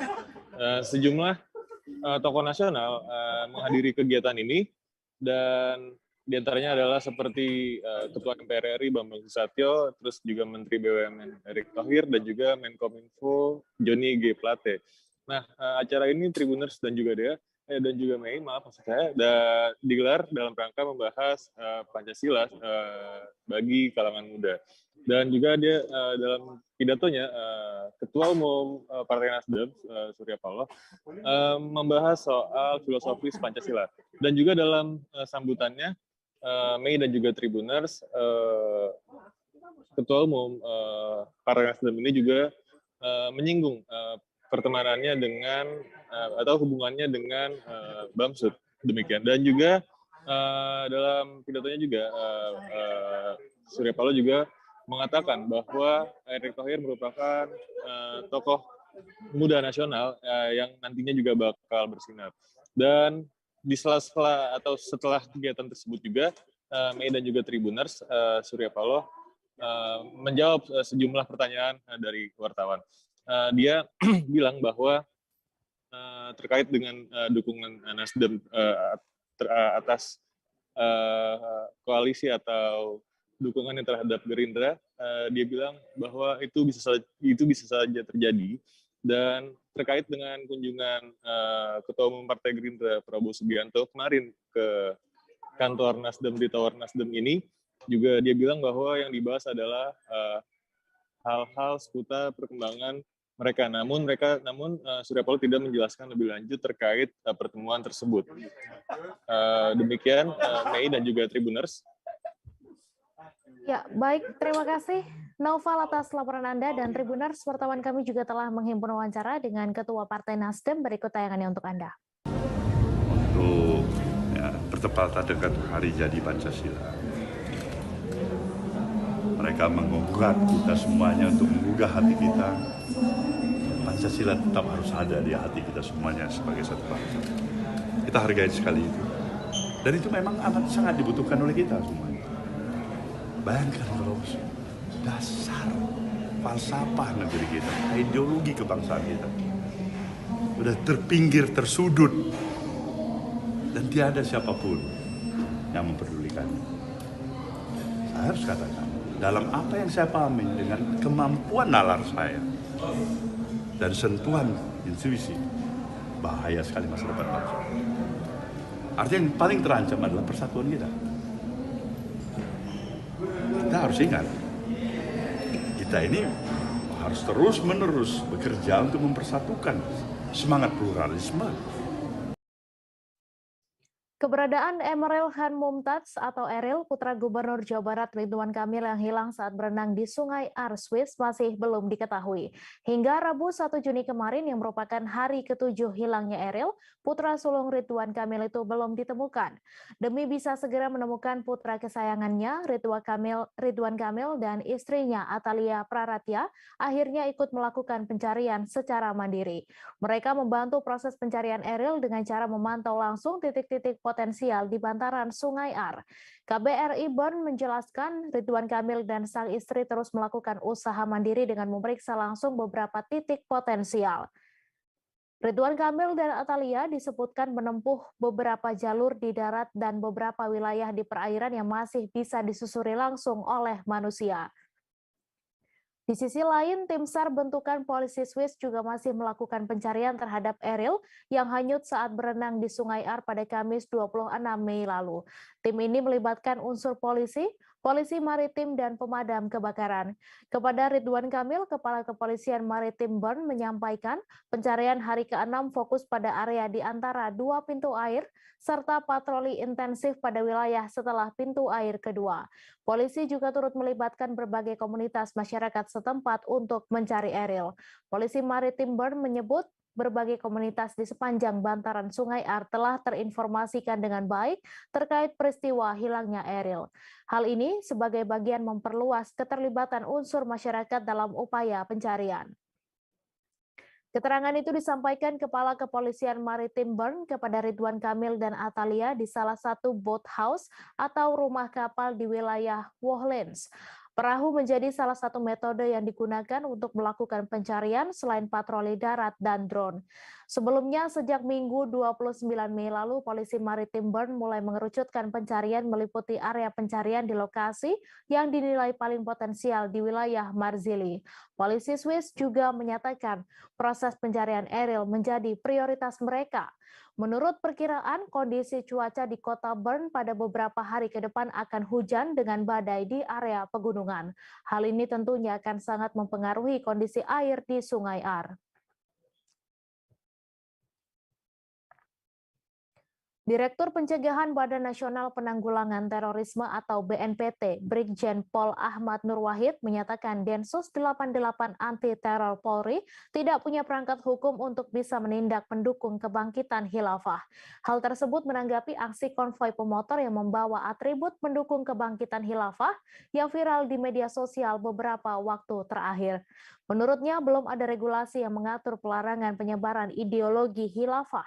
S7: Sejumlah tokoh nasional menghadiri kegiatan ini dan diantaranya adalah seperti Ketua MPR RI Bambang Susatyo, terus juga Menteri BUMN Erick Thohir dan juga Menkominfo Johnny G. Plate. Nah, acara ini Tribuners dan juga Mei, maksud saya, digelar dalam rangka membahas Pancasila bagi kalangan muda. Dan juga dia dalam pidatonya, Ketua Umum Partai Nasdem, Surya Paloh, membahas soal filosofis Pancasila. Dan juga dalam sambutannya, Mei dan juga Tribuners, Ketua Umum Partai Nasdem ini juga menyinggung pertemanannya dengan atau hubungannya dengan Bamsud, demikian. Dan juga dalam pidatonya juga Surya Paloh juga mengatakan bahwa Erick Thohir merupakan tokoh muda nasional yang nantinya juga bakal bersinar. Dan di sela-sela atau setelah kegiatan tersebut juga Mei dan juga Tribuners, Surya Paloh menjawab sejumlah pertanyaan dari wartawan. Dia bilang bahwa terkait dengan dukungan Nasdem atas koalisi atau dukungannya terhadap Gerindra, dia bilang bahwa itu bisa saja terjadi. Dan terkait dengan kunjungan Ketua Umum Partai Gerindra Prabowo Subianto kemarin ke kantor Nasdem di Tower Nasdem ini, juga dia bilang bahwa yang dibahas adalah hal-hal seputar perkembangan mereka. Namun Surya Paloh tidak menjelaskan lebih lanjut terkait pertemuan tersebut. Demikian Mei dan juga Tribuners.
S1: Ya, baik. Terima kasih Naufal atas laporan Anda, dan Tribuners, wartawan kami juga telah menghimpun wawancara dengan Ketua Partai Nasdem. Berikut tayangannya untuk Anda.
S8: Untuk bertepatan dengan hari jadi Pancasila, mereka mengungkap kita semuanya untuk menggugah hati kita. Pancasila tetap harus ada di hati kita semuanya sebagai satu bangsa. Kita hargai sekali itu. Dan itu memang amat sangat dibutuhkan oleh kita semuanya. Bayangkan kalau dasar falsafah negeri kita, ideologi kebangsaan kita sudah terpinggir, tersudut, dan tiada siapapun yang memperdulikannya. Saya harus katakan, dalam apa yang saya pahami dengan kemampuan nalar saya dan sentuhan intuisi, bahaya sekali masa depan bangsa. Artinya yang paling terancam adalah persatuan kita. Kita harus ingat, kita ini harus terus-menerus bekerja untuk mempersatukan semangat pluralisme.
S1: Keberadaan Emeril Khan Mumtaz atau Eril, putra Gubernur Jawa Barat Ridwan Kamil yang hilang saat berenang di Sungai Ar, Swiss masih belum diketahui. Hingga Rabu 1 Juni kemarin yang merupakan hari ke-7 hilangnya Eril, putra sulung Ridwan Kamil itu belum ditemukan. Demi bisa segera menemukan putra kesayangannya, Ridwan Kamil dan istrinya Atalia Praratya akhirnya ikut melakukan pencarian secara mandiri. Mereka membantu proses pencarian Eril dengan cara memantau langsung titik-titik potensial di bantaran Sungai Ar. KBRI Bern menjelaskan Ridwan Kamil dan sang istri terus melakukan usaha mandiri dengan memeriksa langsung beberapa titik potensial. Ridwan Kamil dan Atalia disebutkan menempuh beberapa jalur di darat dan beberapa wilayah di perairan yang masih bisa disusuri langsung oleh manusia. Di sisi lain, tim SAR bentukan polisi Swiss juga masih melakukan pencarian terhadap Eril yang hanyut saat berenang di Sungai Ar pada Kamis 26 Mei lalu. Tim ini melibatkan unsur polisi, polisi maritim, dan pemadam kebakaran. Kepada Ridwan Kamil, Kepala Kepolisian Maritim Bern menyampaikan pencarian hari ke-6 fokus pada area di antara 2 pintu air, serta patroli intensif pada wilayah setelah pintu air kedua. Polisi juga turut melibatkan berbagai komunitas masyarakat setempat untuk mencari Eril. Polisi Maritim Bern menyebut berbagai komunitas di sepanjang bantaran Sungai Ar telah terinformasikan dengan baik terkait peristiwa hilangnya Eril. Hal ini sebagai bagian memperluas keterlibatan unsur masyarakat dalam upaya pencarian. Keterangan itu disampaikan Kepala Kepolisian Maritim Bern kepada Ridwan Kamil dan Atalia di salah satu boathouse atau rumah kapal di wilayah Wohlens. Perahu menjadi salah satu metode yang digunakan untuk melakukan pencarian selain patroli darat dan drone. Sebelumnya, sejak Minggu 29 Mei lalu, Polisi Maritim Bern mulai mengerucutkan pencarian meliputi area pencarian di lokasi yang dinilai paling potensial di wilayah Marzili. Polisi Swiss juga menyatakan proses pencarian Eril menjadi prioritas mereka. Menurut perkiraan, kondisi cuaca di kota Bern pada beberapa hari ke depan akan hujan dengan badai di area pegunungan. Hal ini tentunya akan sangat mempengaruhi kondisi air di Sungai Ar. Direktur Pencegahan Badan Nasional Penanggulangan Terorisme atau BNPT, Brigjen Pol Ahmad Nur Wahid menyatakan Densus 88 Anti Teror Polri tidak punya perangkat hukum untuk bisa menindak pendukung kebangkitan khilafah. Hal tersebut menanggapi aksi konvoi pemotor yang membawa atribut pendukung kebangkitan khilafah yang viral di media sosial beberapa waktu terakhir. Menurutnya belum ada regulasi yang mengatur pelarangan penyebaran ideologi khilafah.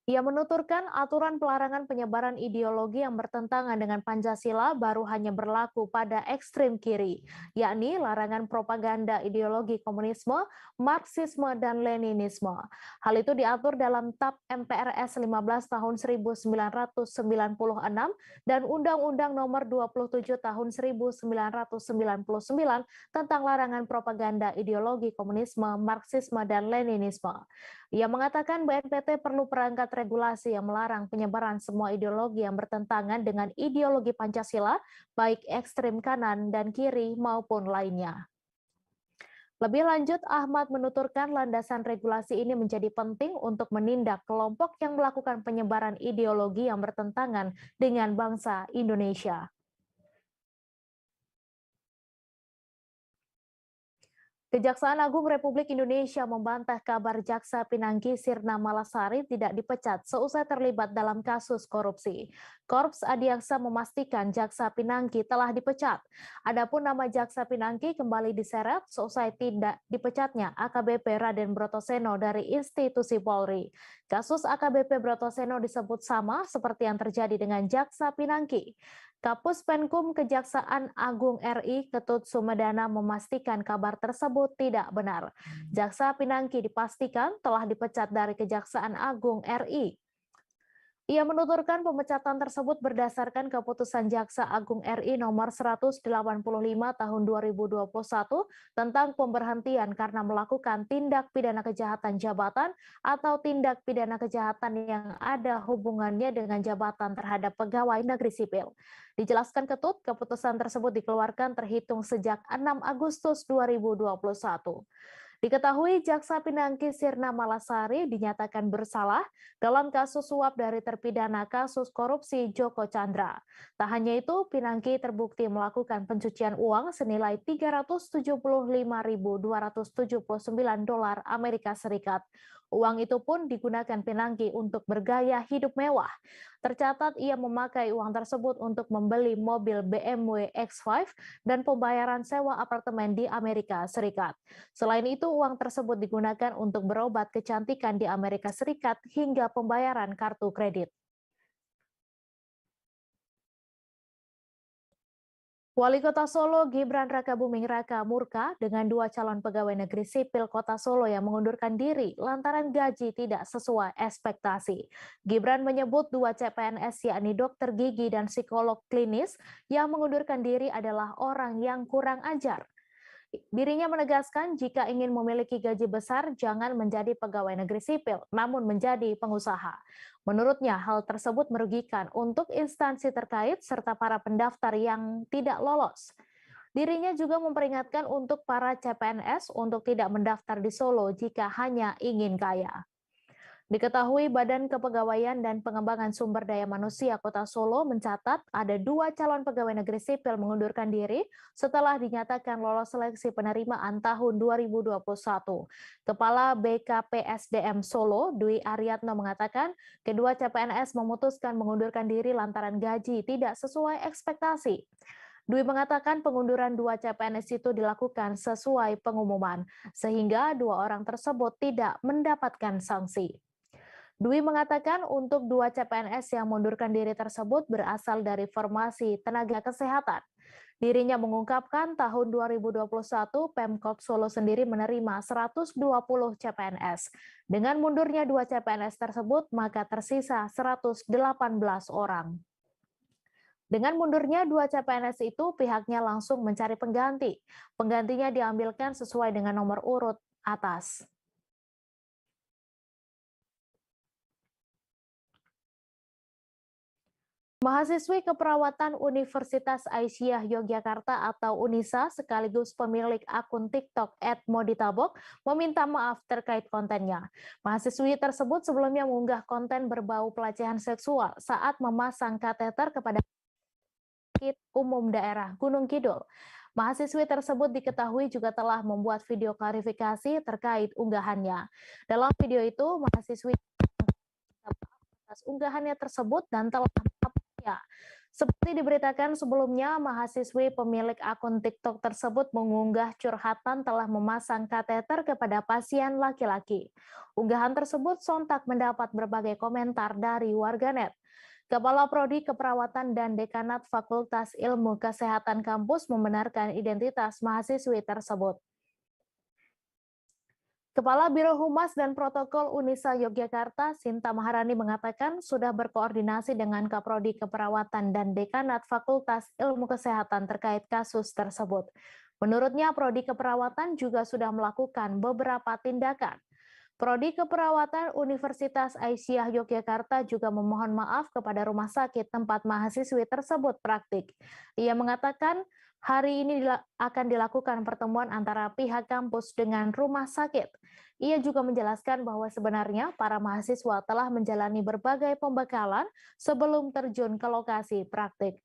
S1: Ia menuturkan aturan pelarangan penyebaran ideologi yang bertentangan dengan Pancasila baru hanya berlaku pada ekstrem kiri, yakni larangan propaganda ideologi komunisme, Marxisme, dan Leninisme. Hal itu diatur dalam TAP MPRS 15 tahun 1996 dan Undang-Undang Nomor 27 tahun 1999 tentang larangan propaganda ideologi komunisme, Marxisme, dan Leninisme. Ia mengatakan BNPT perlu perangkat regulasi yang melarang penyebaran semua ideologi yang bertentangan dengan ideologi Pancasila, baik ekstrem kanan dan kiri maupun lainnya. Lebih lanjut, Ahmad menuturkan landasan regulasi ini menjadi penting untuk menindak kelompok yang melakukan penyebaran ideologi yang bertentangan dengan bangsa Indonesia. Kejaksaan Agung Republik Indonesia membantah kabar Jaksa Pinangki Sirna Malasari tidak dipecat seusai terlibat dalam kasus korupsi. Korps Adiaksa memastikan Jaksa Pinangki telah dipecat. Adapun nama Jaksa Pinangki kembali diseret seusai tidak dipecatnya AKBP Raden Brotoseno dari institusi Polri. Kasus AKBP Brotoseno disebut sama seperti yang terjadi dengan Jaksa Pinangki. Kapus Penkum Kejaksaan Agung RI Ketut Sumedana memastikan kabar tersebut tidak benar. Jaksa Pinangki dipastikan telah dipecat dari Kejaksaan Agung RI. Ia menuturkan pemecatan tersebut berdasarkan keputusan Jaksa Agung RI nomor 185 tahun 2021 tentang pemberhentian karena melakukan tindak pidana kejahatan jabatan atau tindak pidana kejahatan yang ada hubungannya dengan jabatan terhadap pegawai negeri sipil. Dijelaskan Ketut, keputusan tersebut dikeluarkan terhitung sejak 6 Agustus 2021. Diketahui Jaksa Pinangki Sirna Malasari dinyatakan bersalah dalam kasus suap dari terpidana kasus korupsi Joko Chandra. Tak hanya itu, Pinangki terbukti melakukan pencucian uang senilai $375.279 Amerika Serikat. Uang itu pun digunakan Pinangki untuk bergaya hidup mewah. Tercatat ia memakai uang tersebut untuk membeli mobil BMW X5 dan pembayaran sewa apartemen di Amerika Serikat. Selain itu, uang tersebut digunakan untuk berobat kecantikan di Amerika Serikat hingga pembayaran kartu kredit. Wali Kota Solo Gibran Rakabuming Raka murka dengan 2 calon pegawai negeri sipil Kota Solo yang mengundurkan diri lantaran gaji tidak sesuai ekspektasi. Gibran menyebut 2 CPNS yakni dokter gigi dan psikolog klinis yang mengundurkan diri adalah orang yang kurang ajar. Dirinya menegaskan jika ingin memiliki gaji besar jangan menjadi pegawai negeri sipil, namun menjadi pengusaha. Menurutnya hal tersebut merugikan untuk instansi terkait serta para pendaftar yang tidak lolos. Dirinya juga memperingatkan untuk para CPNS untuk tidak mendaftar di Solo jika hanya ingin kaya. Diketahui Badan Kepegawaian dan Pengembangan Sumber Daya Manusia Kota Solo mencatat ada 2 calon pegawai negeri sipil mengundurkan diri setelah dinyatakan lolos seleksi penerimaan tahun 2021. Kepala BKPSDM Solo, Dwi Aryatno mengatakan kedua CPNS memutuskan mengundurkan diri lantaran gaji tidak sesuai ekspektasi. Dwi mengatakan pengunduran 2 CPNS itu dilakukan sesuai pengumuman, sehingga 2 orang tersebut tidak mendapatkan sanksi. Dwi mengatakan untuk 2 CPNS yang mengundurkan diri tersebut berasal dari formasi tenaga kesehatan. Dirinya mengungkapkan tahun 2021 Pemkot Solo sendiri menerima 120 CPNS. Dengan mundurnya 2 CPNS tersebut, maka tersisa 118 orang. Dengan mundurnya 2 CPNS itu, pihaknya langsung mencari pengganti. Penggantinya diambilkan sesuai dengan nomor urut atas. Mahasiswi keperawatan Universitas Aisyah Yogyakarta atau UNISA sekaligus pemilik akun TikTok @moditabok meminta maaf terkait kontennya. Mahasiswi tersebut sebelumnya mengunggah konten berbau pelecehan seksual saat memasang kateter kepada Rumah Sakit Umum Daerah Gunung Kidul. Mahasiswi tersebut diketahui juga telah membuat video klarifikasi terkait unggahannya. Dalam video itu, mahasiswi atas unggahannya tersebut dan telah ya. Seperti diberitakan sebelumnya, mahasiswi pemilik akun TikTok tersebut mengunggah curhatan telah memasang kateter kepada pasien laki-laki. Unggahan tersebut sontak mendapat berbagai komentar dari warganet. Kepala Prodi Keperawatan dan Dekanat Fakultas Ilmu Kesehatan kampus membenarkan identitas mahasiswi tersebut. Kepala Biro Humas dan Protokol UNISA Yogyakarta, Sinta Maharani mengatakan sudah berkoordinasi dengan Kaprodi Keperawatan dan Dekanat Fakultas Ilmu Kesehatan terkait kasus tersebut. Menurutnya, Prodi Keperawatan juga sudah melakukan beberapa tindakan. Prodi Keperawatan Universitas Aisyah Yogyakarta juga memohon maaf kepada rumah sakit tempat mahasiswi tersebut praktik. Ia mengatakan hari ini akan dilakukan pertemuan antara pihak kampus dengan rumah sakit. Ia juga menjelaskan bahwa sebenarnya para mahasiswa telah menjalani berbagai pembekalan sebelum terjun ke lokasi praktik.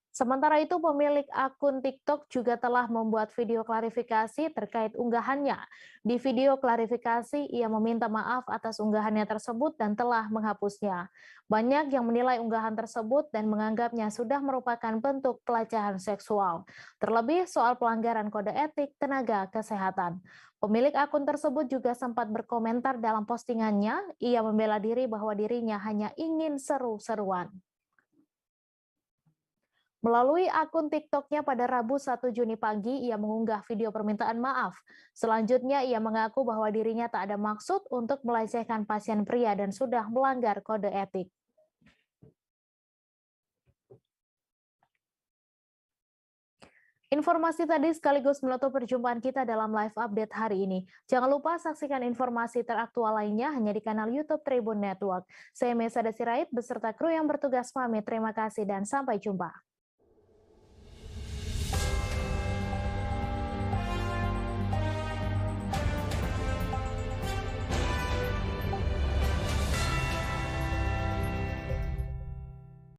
S1: Sementara itu, pemilik akun TikTok juga telah membuat video klarifikasi terkait unggahannya. Di video klarifikasi, ia meminta maaf atas unggahannya tersebut dan telah menghapusnya. Banyak yang menilai unggahan tersebut dan menganggapnya sudah merupakan bentuk pelecehan seksual. Terlebih soal pelanggaran kode etik tenaga kesehatan. Pemilik akun tersebut juga sempat berkomentar dalam postingannya, ia membela diri bahwa dirinya hanya ingin seru-seruan. Melalui akun TikTok-nya pada Rabu 1 Juni pagi, ia mengunggah video permintaan maaf. Selanjutnya, ia mengaku bahwa dirinya tak ada maksud untuk melecehkan pasien pria dan sudah melanggar kode etik. Informasi tadi sekaligus menutup perjumpaan kita dalam live update hari ini. Jangan lupa saksikan informasi teraktual lainnya hanya di kanal YouTube Tribun Network. Saya Mesa Desirait beserta kru yang bertugas pamit. Terima kasih dan sampai jumpa.